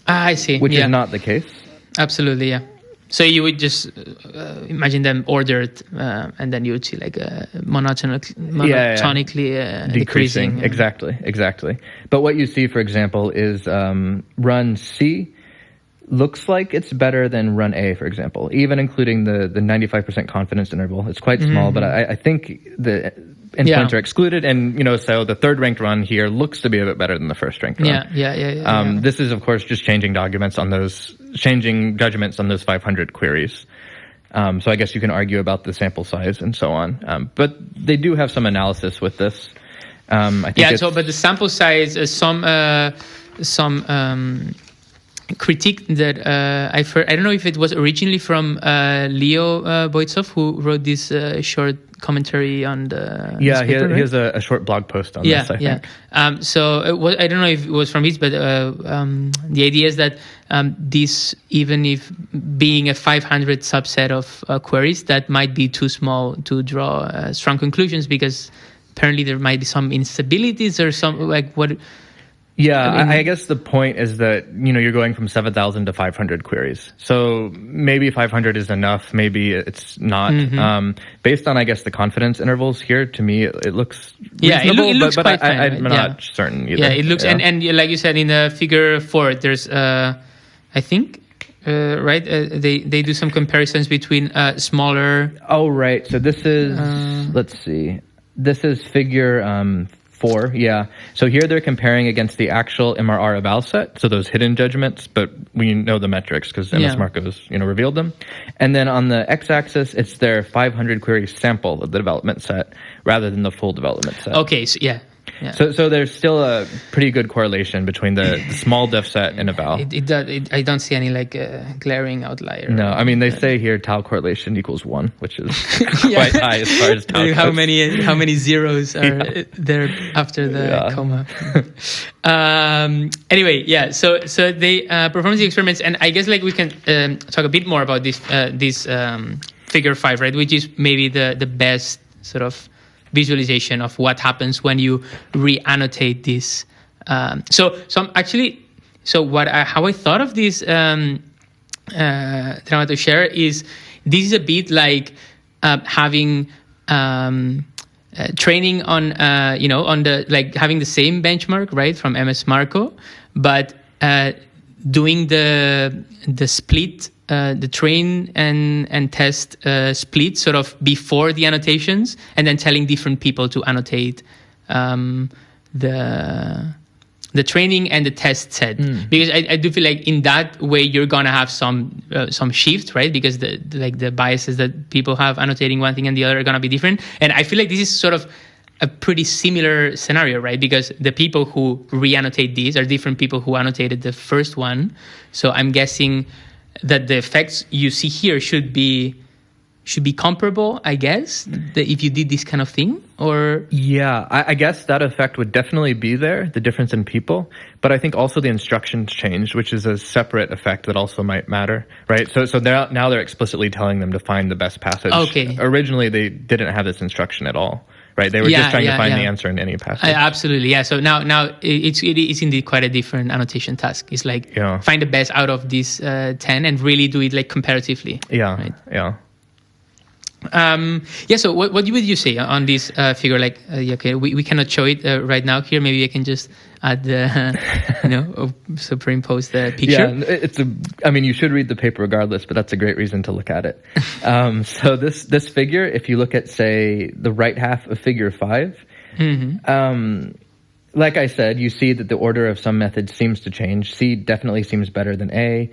I see. Which is not the case. Absolutely, yeah. So you would just imagine them ordered, and then you would see like monotonically decreasing. Exactly. But what you see, for example, is run C looks like it's better than run A, for example, even including the 95% confidence interval. It's quite small, but I think the endpoints are excluded, and so the third ranked run here looks to be a bit better than the first ranked run. This is of course just changing judgments on those 500 queries. So I guess you can argue about the sample size and so on, but they do have some analysis with this. I think but the sample size is some critique that I've heard. I don't know if it was originally from Leo Boitsov, who wrote this short commentary on the he has a short blog post on this, I think. So I don't know if it was from his, but the idea is that this, even if being a 500 subset of queries, that might be too small to draw strong conclusions, because apparently there might be some instabilities or some what. Yeah, I guess the point is that, you're going from 7,000 to 500 queries. So maybe 500 is enough, maybe it's not. Based on, I guess, the confidence intervals here, to me, it looks reasonable, it looks quite fine. I'm not certain either. Yeah, it looks, and like you said, in the figure 4, there's, I think, right? They do some comparisons between smaller... Oh, right. So this is, let's see. This is figure 4, yeah. So here they're comparing against the actual MRR eval set, so those hidden judgments, but we know the metrics because MS Marco's revealed them. And then on the x-axis, it's their 500 query sample of the development set rather than the full development set. Okay, so yeah. So there's still a pretty good correlation between the small dev set and eval. I don't see any glaring outlier. No, I mean they say here tau correlation equals 1, which is quite high as far as tau. How many zeros are there after the comma? Anyway, so they perform the experiments, and I guess we can talk a bit more about this figure 5, right? Which is maybe the best sort of visualization of what happens when you re-annotate this. How I thought of this that I want to share is this is a bit like having training on on the having the same benchmark, right, from MS Marco, but doing the split. The train and test split sort of before the annotations, and then telling different people to annotate the training and the test set. Because I do feel like in that way you're gonna have some shift, right? Because the biases that people have annotating one thing and the other are gonna be different. And I feel like this is sort of a pretty similar scenario, right? Because the people who re-annotate these are different people who annotated the first one. So I'm guessing that the effects you see here should be comparable, I guess, if you did this kind of thing, or... Yeah, I guess that effect would definitely be there, the difference in people. But I think also the instructions changed, which is a separate effect that also might matter, right? So now they're explicitly telling them to find the best passage. Okay. Originally, they didn't have this instruction at all, right? They were just trying to find the answer in any passage. Absolutely, yeah. So now it is indeed quite a different annotation task. It's like find the best out of these 10 and really do it like comparatively. Yeah, right? yeah. So what would you say on this figure? Like, okay, we cannot show it right now here. Maybe I can just add the, superimpose the picture. Yeah, you should read the paper regardless, but that's a great reason to look at it. So this figure, if you look at, say, the right half of figure 5, like I said, you see that the order of some methods seems to change. C definitely seems better than A.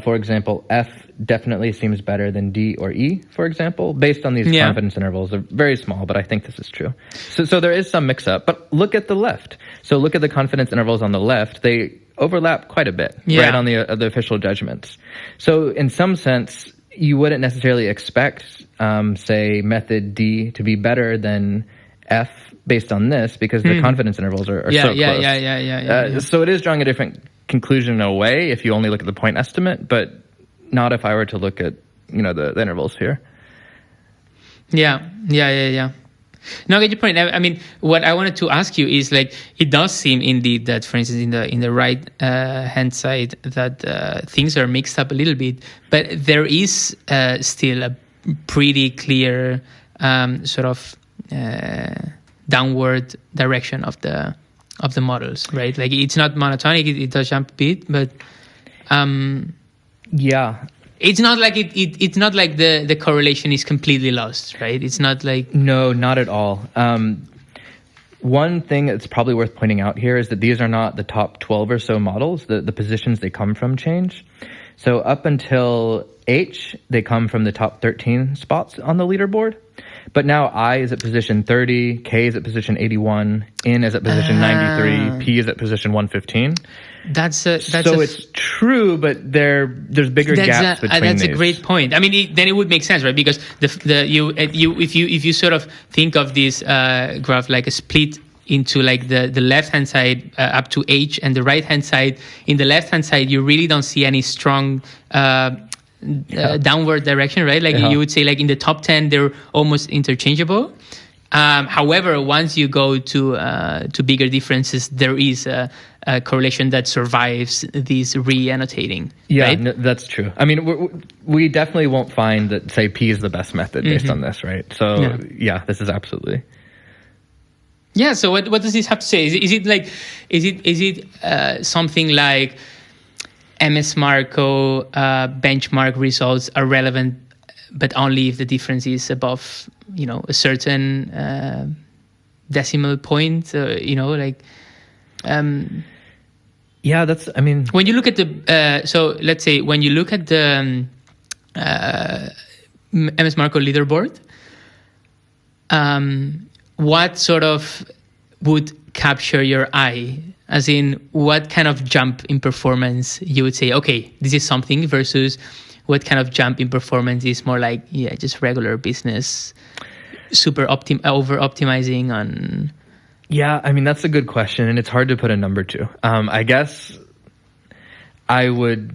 For example, F definitely seems better than D or E, for example, based on these confidence intervals. They're very small, but I think this is true. So there is some mix-up. But look at the left. So look at the confidence intervals on the left. They overlap quite a bit, right, on the official judgments. So in some sense, you wouldn't necessarily expect, say, method D to be better than F based on this, because the confidence intervals are so close. So it is drawing a different conclusion in a way if you only look at the point estimate, but not if I were to look at the intervals here. Yeah. No, I get your point. I mean, what I wanted to ask you is, like, it does seem indeed that, for instance, in the right hand side, that things are mixed up a little bit, but there is still a pretty clear sort of downward direction of the models, right? Like, it's not monotonic; it does jump a bit, but it's not like it's not like the correlation is completely lost, right? It's not like... No, not at all. One thing that's probably worth pointing out here is that these are not the top 12 or so models. The positions they come from change. So up until H, they come from the top 13 spots on the leaderboard. But now I is at position 30, K is at position 81, N is at position 93, P is at position 115. So it's true, but there's bigger gaps between that's these. A great point. I mean, then it would make sense, right? Because if you sort of think of this graph like a split into like the left hand side up to H, and the right hand side, in the left hand side you really don't see any strong downward direction, right? Like you would say, like in the top 10 they're almost interchangeable. However, once you go to bigger differences, there is a correlation that survives these re-annotating. Yeah, right? No, that's true. I mean, we definitely won't find that, say, P is the best method based on this, right? So yeah, this is absolutely... Yeah. So what does this have to say? Is it something like MS Marco benchmark results are relevant, but only if the difference is above, a certain decimal point? Yeah, that's... I mean, when you look at the so let's say when you look at the MS Marco leaderboard, what sort of would capture your eye? As in, what kind of jump in performance you would say, okay, this is something, versus what kind of jump in performance is more like, just regular business, super over optimizing on... Yeah, I mean, that's a good question, and it's hard to put a number to. I guess I would...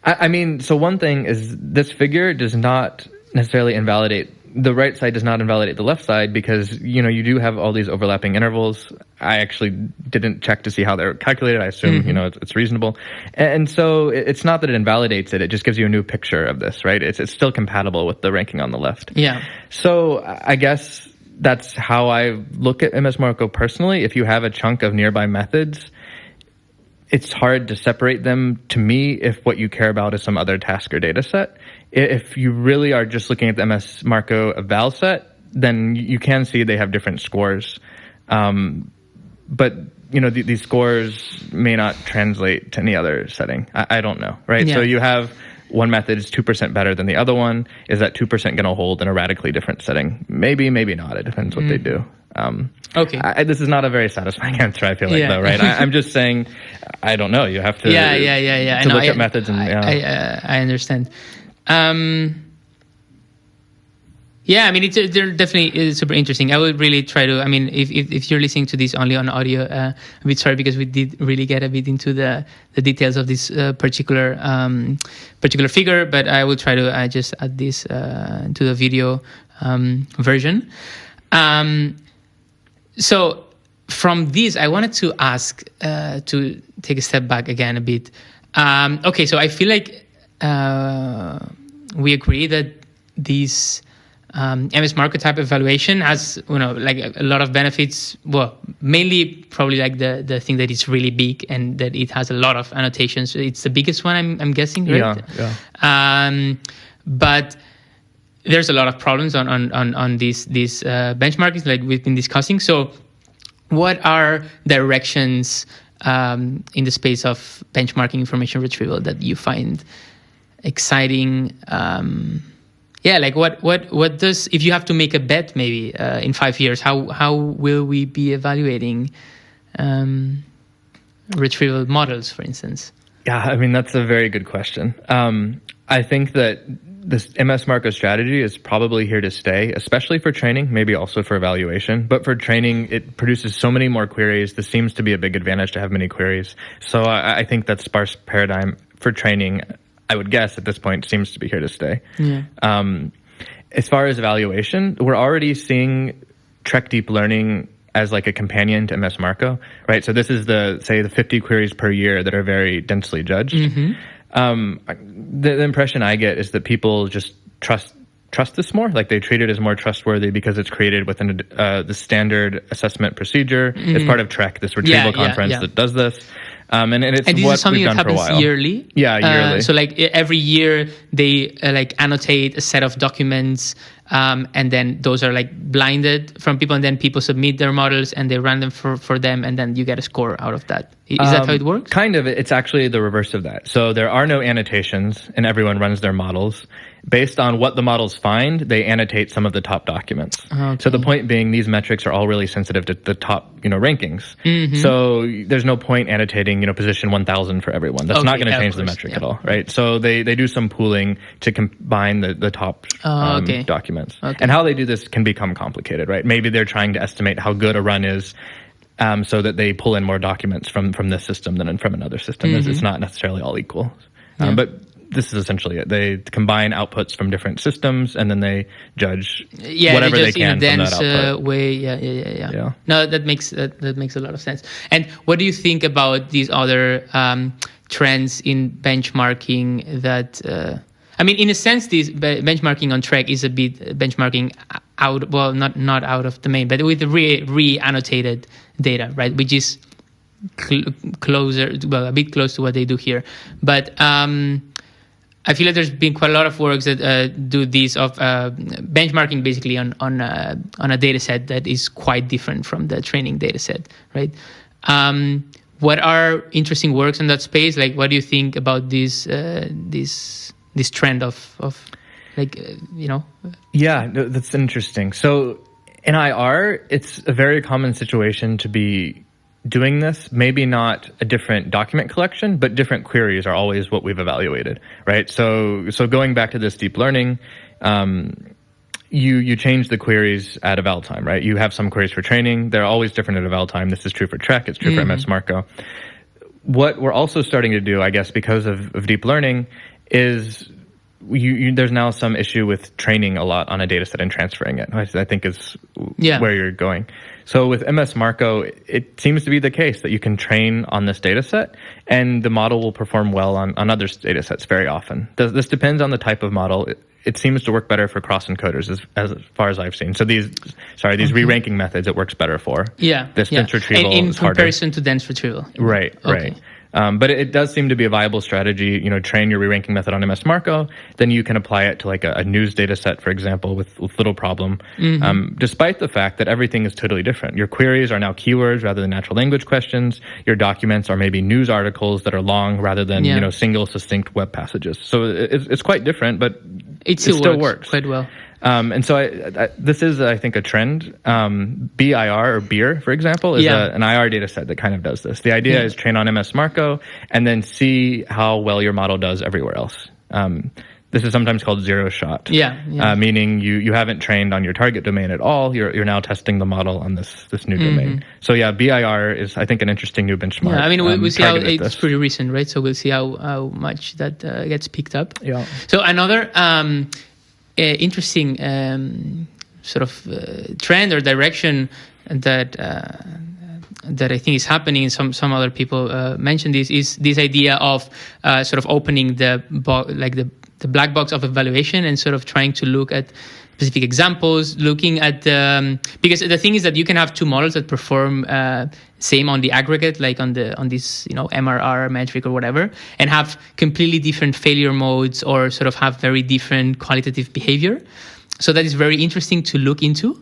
I mean, so one thing is this figure does not necessarily invalidate... The right side does not invalidate the left side, because, you do have all these overlapping intervals. I actually didn't check to see how they're calculated. I assume, it's reasonable. And so it's not that it invalidates it. It just gives you a new picture of this, right? It's still compatible with the ranking on the left. Yeah. So I guess that's how I look at MS Marco personally. If you have a chunk of nearby methods, it's hard to separate them, to me, if what you care about is some other task or data set. If you really are just looking at the MS Marco eval set, then you can see they have different scores. But, these scores may not translate to any other setting. I don't know, right? Yeah. So you have one method is 2% better than the other one. Is that 2% going to hold in a radically different setting? Maybe, maybe not. It depends what they do. Okay. This is not a very satisfying answer, I feel like, though, right? I'm just saying, I don't know. You have to to look at methods. And I understand. Yeah, I mean, they're definitely super interesting. I would really try to, I mean, if you're listening to this only on audio, I'm a bit sorry because we did really get a bit into the details of this particular figure, but I will try to just add this to the video version. So from this, I wanted to ask, to take a step back again a bit. Okay, so I feel like we agree that these MS Marco type evaluation has, like a lot of benefits. Well, mainly probably like the thing that it's really big and that it has a lot of annotations. It's the biggest one, I'm guessing, right? Yeah. But there's a lot of problems on these benchmarkings, like we've been discussing. So, what are directions in the space of benchmarking information retrieval that you find exciting? Like what does, if you have to make a bet maybe in 5 years, how will we be evaluating retrieval models, for instance? Yeah, I mean, that's a very good question. I think that this MS Marco strategy is probably here to stay, especially for training, maybe also for evaluation. But for training, it produces so many more queries. This seems to be a big advantage to have many queries. So I think that sparse paradigm for training, I would guess at this point, seems to be here to stay. Yeah. As far as evaluation, we're already seeing TREC Deep Learning as like a companion to MS Marco, right? So this is the 50 queries per year that are very densely judged. Mm-hmm. The impression I get is that people just trust this more, like they treat it as more trustworthy because it's created within the standard assessment procedure. Mm-hmm. It's part of TREC, this retrieval conference that does this. And it's this what is something we've done that happens for a while. yearly. Yeah, yearly. So like every year they like annotate a set of documents, and then those are like blinded from people, and then people submit their models and they run them for them, and then you get a score out of that. Is that how it works? Kind of. It's actually the reverse of that. So there are no annotations, and everyone runs their models. Based on what the models find, they annotate some of the top documents. Okay. So the point being, these metrics are all really sensitive to the top, rankings. Mm-hmm. So there's no point annotating, position 1,000 for everyone. That's not going to change the metric at all, right? So they do some pooling to combine the top documents. Okay. And how they do this can become complicated, right? Maybe they're trying to estimate how good a run is, so that they pull in more documents from this system than from another system. Mm-hmm. It's not necessarily all equal. But this is essentially it. They combine outputs from different systems, and then they judge whatever they can in a dense, from that output. way. Yeah. No, that makes a lot of sense. And what do you think about these other trends in benchmarking that? I mean, in a sense, this benchmarking on TREC is a bit benchmarking out. Well, not out of domain, but with the re-annotated data, right? Which is closer, a bit close to what they do here, but. I feel like there's been quite a lot of works that do this of benchmarking basically on a data set that is quite different from the training data set, right? What are interesting works in that space? Like, what do you think about this trend of like, Yeah, no, that's interesting. So in IR, it's a very common situation to be doing this, maybe not a different document collection, but different queries are always what we've evaluated, right? So going back to this deep learning, you change the queries at eval time, right? You have some queries for training. They're always different at eval time. This is true for TREC. It's true for MS Marco. What we're also starting to do, I guess, because of deep learning is there's now some issue with training a lot on a data set and transferring it. I think is where you're going. So with MS Marco, it seems to be the case that you can train on this data set and the model will perform well on other data sets very often. This depends on the type of model. It seems to work better for cross-encoders as far as I've seen. So these re-ranking methods, it works better for. This dense retrieval in is harder. comparison to dense retrieval. Right. But it does seem to be a viable strategy. Train your re-ranking method on MS Marco, then you can apply it to like a news data set, for example, with little problem. Despite the fact that everything is totally different. Your queries are now keywords rather than natural language questions. Your documents are maybe news articles that are long rather than single succinct web passages. So it's quite different, but it still works quite well. And so this is, I think, a trend. BIR, or BEER, for example, is an IR data set that kind of does this. The idea is train on MS Marco and then see how well your model does everywhere else. This is sometimes called zero shot, meaning you haven't trained on your target domain at all. You're now testing the model on this new domain. So BIR is, I think, an interesting new benchmark. Yeah, I mean, we'll see how it's pretty recent, right? So we'll see how much that gets picked up. Yeah. So another interesting sort of trend or direction that I think is happening, some other people mentioned this, is this idea of sort of opening the black box of evaluation and sort of trying to look at specific examples, looking at because the thing is that you can have two models that perform same on the aggregate, like on this MRR metric or whatever, and have completely different failure modes or sort of have very different qualitative behavior. So that is very interesting to look into.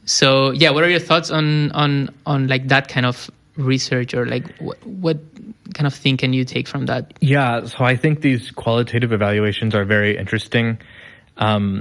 So yeah, what are your thoughts on like that kind of research, or like what kind of thing can you take from that? Yeah, so I think these qualitative evaluations are very interesting, but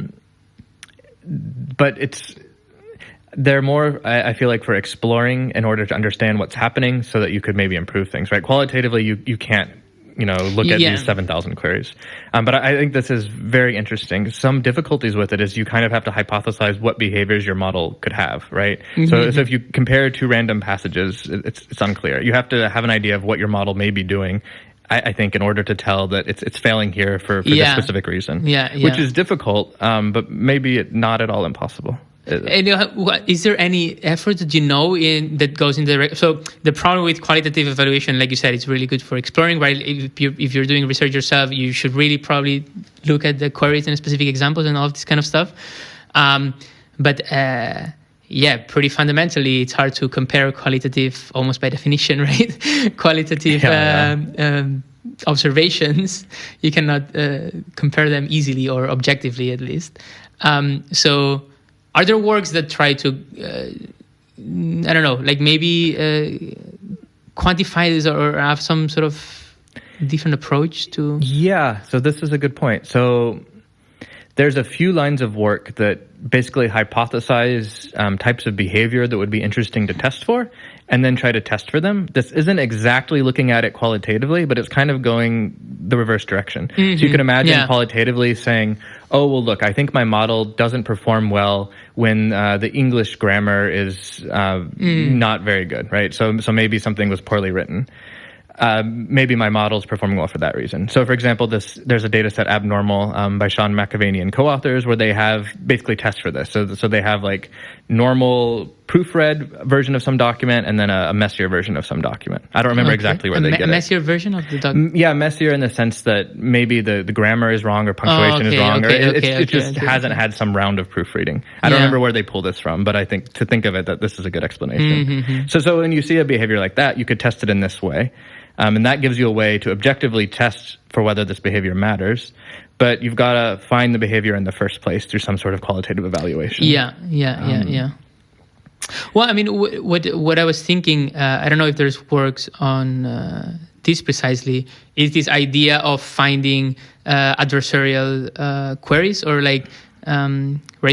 they're more, I feel like, for exploring in order to understand what's happening so that you could maybe improve things, right? Qualitatively, you can't look at these 7,000 queries. But I think this is very interesting. Some difficulties with it is you kind of have to hypothesize what behaviors your model could have, right? So if you compare two random passages, it's unclear. You have to have an idea of what your model may be doing, I think, in order to tell that it's failing here for this specific reason. Which is difficult, but maybe not at all impossible. And is there any effort that that goes in the... So the problem with qualitative evaluation, like you said, it's really good for exploring, right? If you're doing research yourself, you should really probably look at the queries and specific examples and all of this kind of stuff. But pretty fundamentally, it's hard to compare qualitative, almost by definition, right? Qualitative observations. You cannot compare them easily or objectively, at least. So... Are there works that try to, like maybe quantify this or have some sort of different approach to? Yeah, so this is a good point. So there's a few lines of work that basically hypothesize types of behavior that would be interesting to test for, and then try to test for them. This isn't exactly looking at it qualitatively, but it's kind of going the reverse direction. So you can imagine qualitatively saying, oh, well, look, I think my model doesn't perform well when the English grammar is not very good, right? So maybe something was poorly written. Maybe my model's performing well for that reason. So, for example, there's a data set, Abnormal, by Sean McAvaney and co-authors, where they have basically tests for this. So they have like normal proofread version of some document and then a messier version of some document. I don't remember exactly where they get it. A messier version of the document? Yeah, messier in the sense that maybe the grammar is wrong or punctuation is wrong. It just hasn't had some round of proofreading. I don't remember where they pull this from, but I think to think of it that this is a good explanation. So when you see a behavior like that, you could test it in this way. And that gives you a way to objectively test for whether this behavior matters. But you've got to find the behavior in the first place through some sort of qualitative evaluation. Yeah. Well, I mean, what I was thinking, I don't know if there's works on this precisely, is this idea of finding adversarial queries or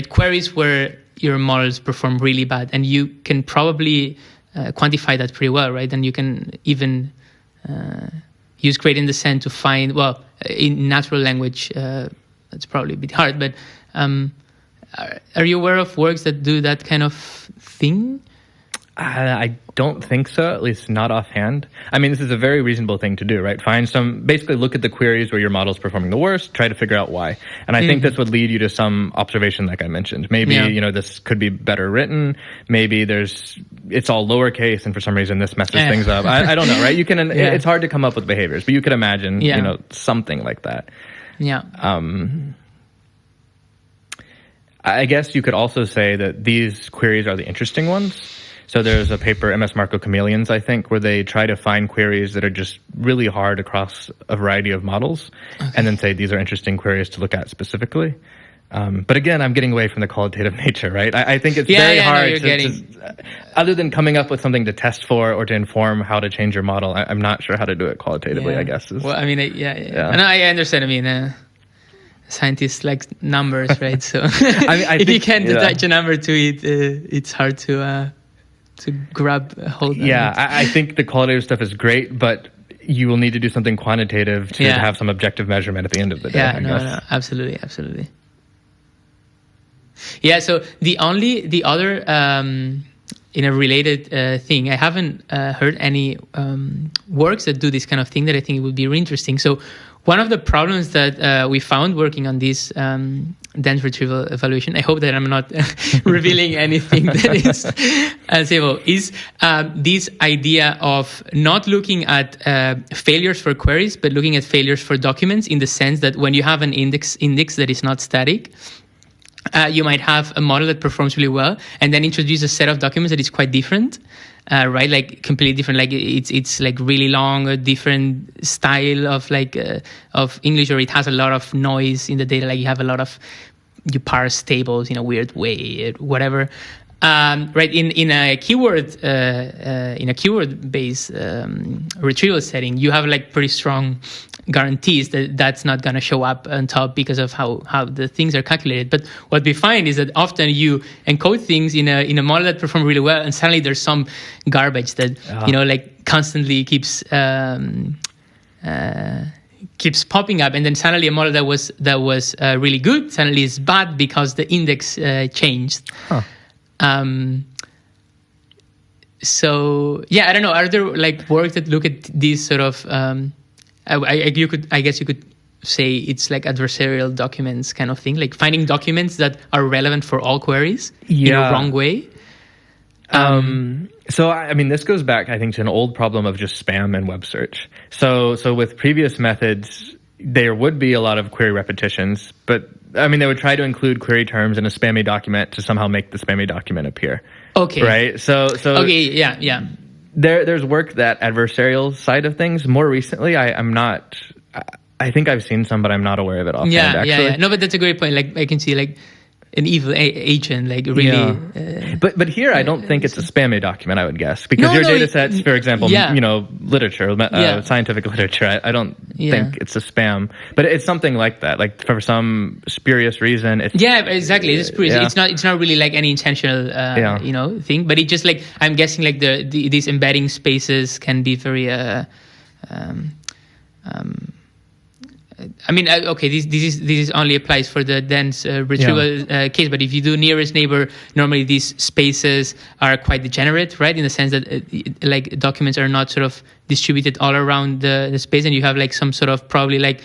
queries where your models perform really bad. And you can probably quantify that pretty well, right? And you can even... use gradient descent to find, in natural language, it's probably a bit hard, but are you aware of works that do that kind of thing? I don't think so, at least not offhand. I mean, this is a very reasonable thing to do, right? Basically look at the queries where your model's performing the worst, try to figure out why. And I think this would lead you to some observation like I mentioned. Maybe, this could be better written. Maybe it's all lowercase and for some reason this messes things up. I don't know, right? You can, it's hard to come up with behaviors, but you could imagine, something like that. Yeah. I guess you could also say that these queries are the interesting ones. So there's a paper, MS Marco Chameleons, I think, where they try to find queries that are just really hard across a variety of models, and then say these are interesting queries to look at specifically. But again, I'm getting away from the qualitative nature, right? I think it's very hard to, other than coming up with something to test for or to inform how to change your model, I'm not sure how to do it qualitatively, I guess. Well, I mean, And I understand. I mean, scientists like numbers, right? So I if think, you can't attach a number to it, it's hard to grab a hold. Yeah, I think the qualitative stuff is great, but you will need to do something quantitative to have some objective measurement at the end of the day. No, absolutely. Yeah, so the other in a related thing, I haven't heard any works that do this kind of thing that I think it would be really interesting. So one of the problems that we found working on this dense retrieval evaluation, I hope that I'm not revealing anything that is unsavour, is this idea of not looking at failures for queries, but looking at failures for documents, in the sense that when you have an index that is not static, you might have a model that performs really well and then introduce a set of documents that is quite different, right? Like completely different. Like it's like really long, a different style of of English, or it has a lot of noise in the data. Like you parse tables in a weird way, whatever. Right, in a keyword based retrieval setting, you have like pretty strong guarantees that that's not going to show up on top because of how the things are calculated. But what we find is that often you encode things in a model that perform really well, and suddenly there's some garbage that like constantly keeps popping up, and then suddenly a model that was really good suddenly is bad because the index changed. Huh. So yeah, I don't know. Are there like work that look at these sort of? I guess you could say it's like adversarial documents kind of thing, like finding documents that are relevant for all queries in a wrong way. So I mean, this goes back, I think, to an old problem of just spam and web search. So with previous methods, there would be a lot of query repetitions, but I mean, they would try to include query terms in a spammy document to somehow make the spammy document appear. Okay. Right. So okay. Yeah. There's work that adversarial side of things. More recently, I'm not. I think I've seen some, but I'm not aware of it offhand. Yeah. No, but that's a great point. Like I can see like an evil agent, like really. Yeah. But here, I don't think it's a spammy document, I would guess, because your data sets, for example, literature, scientific literature, I don't think it's a spam, but it's something like that. Like for some spurious reason, it's exactly. It's spurious. Yeah. It's not really like any intentional, thing, but it just like, I'm guessing like these embedding spaces can be very, I mean, okay, this only applies for the dense retrieval case, but if you do nearest neighbor, normally these spaces are quite degenerate, right? In the sense that like documents are not sort of distributed all around the space, and you have like some sort of probably like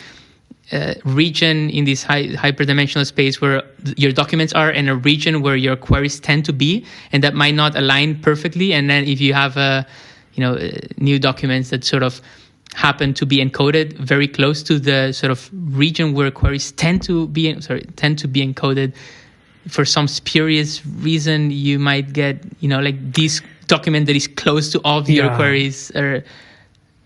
region in this hyperdimensional space where your documents are, and a region where your queries tend to be, and that might not align perfectly. And then if you have new documents that sort of happen to be encoded very close to the sort of region where queries tend to be encoded, for some spurious reason, you might get like this document that is close to all of your queries, or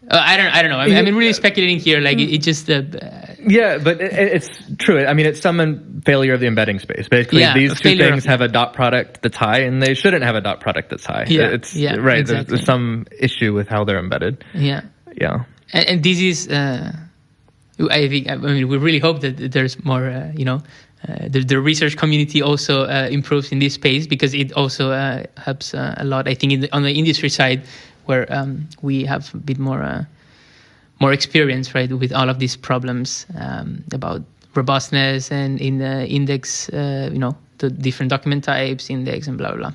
I don't know. I'm really speculating here. Like it just but it's true. I mean, it's some failure of the embedding space. Basically, these two things have a dot product that's high, and they shouldn't have a dot product that's high. Right. Exactly. There's some issue with how they're embedded. Yeah. And this is, I mean, we really hope that there's more, the research community also improves in this space, because it also helps a lot, I think, on the industry side, where we have a bit more experience, right, with all of these problems about robustness and in the index, the different document types, index, and blah, blah, blah.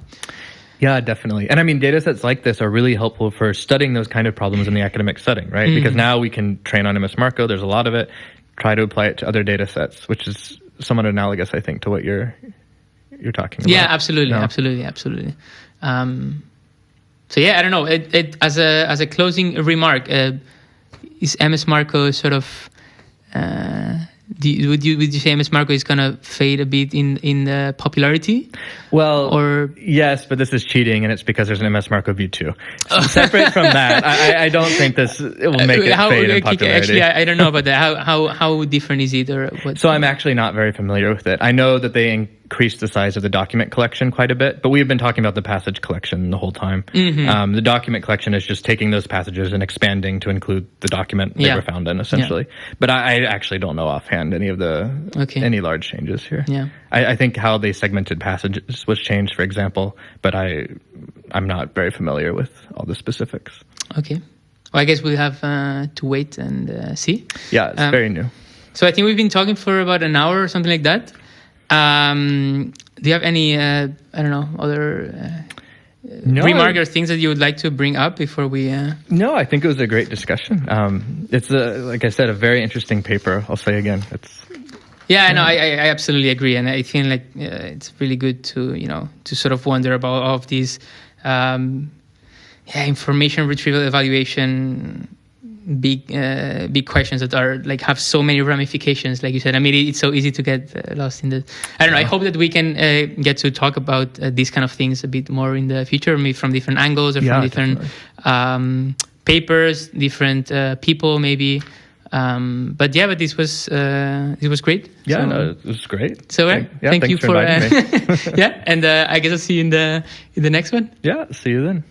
Yeah, definitely. And I mean, data sets like this are really helpful for studying those kind of problems in the academic setting, right? Because now we can train on MS Marco. There's a lot of it. Try to apply it to other data sets, which is somewhat analogous, I think, to what you're talking about. Yeah, absolutely. So yeah, I don't know. It as a closing remark, is MS Marco sort of? Would you say MS Marco is going to fade a bit in popularity? Well, or yes, but this is cheating, and it's because there's an MS Marco V2. So separate from that, I don't think it will make it fade in popularity. Actually, I don't know about that. How different is it, or what? So I'm actually not very familiar with it. I know that they decreased the size of the document collection quite a bit. But we've been talking about the passage collection the whole time. The document collection is just taking those passages and expanding to include the document they were found in, essentially. But I actually don't know offhand any of any large changes here. I think how they segmented passages was changed, for example, but I'm not very familiar with all the specifics. Okay. Well, I guess we have to wait and see. Yeah, it's very new. So I think we've been talking for about an hour or something like that. Do you have any, other remark or things that you would like to bring up before we... No, I think it was a great discussion. It's, like I said, a very interesting paper. I'll say again. I absolutely agree. And I think it's really good to sort of wonder about all of these information retrieval evaluation big questions that are have so many ramifications, like you said. I mean, it's so easy to get lost in the. I don't know. I hope that we can get to talk about these kind of things a bit more in the future, maybe from different angles or from different papers, different people, maybe. But this was great. It was great. So thank you for inviting me. and I guess I'll see you in the next one. Yeah, see you then.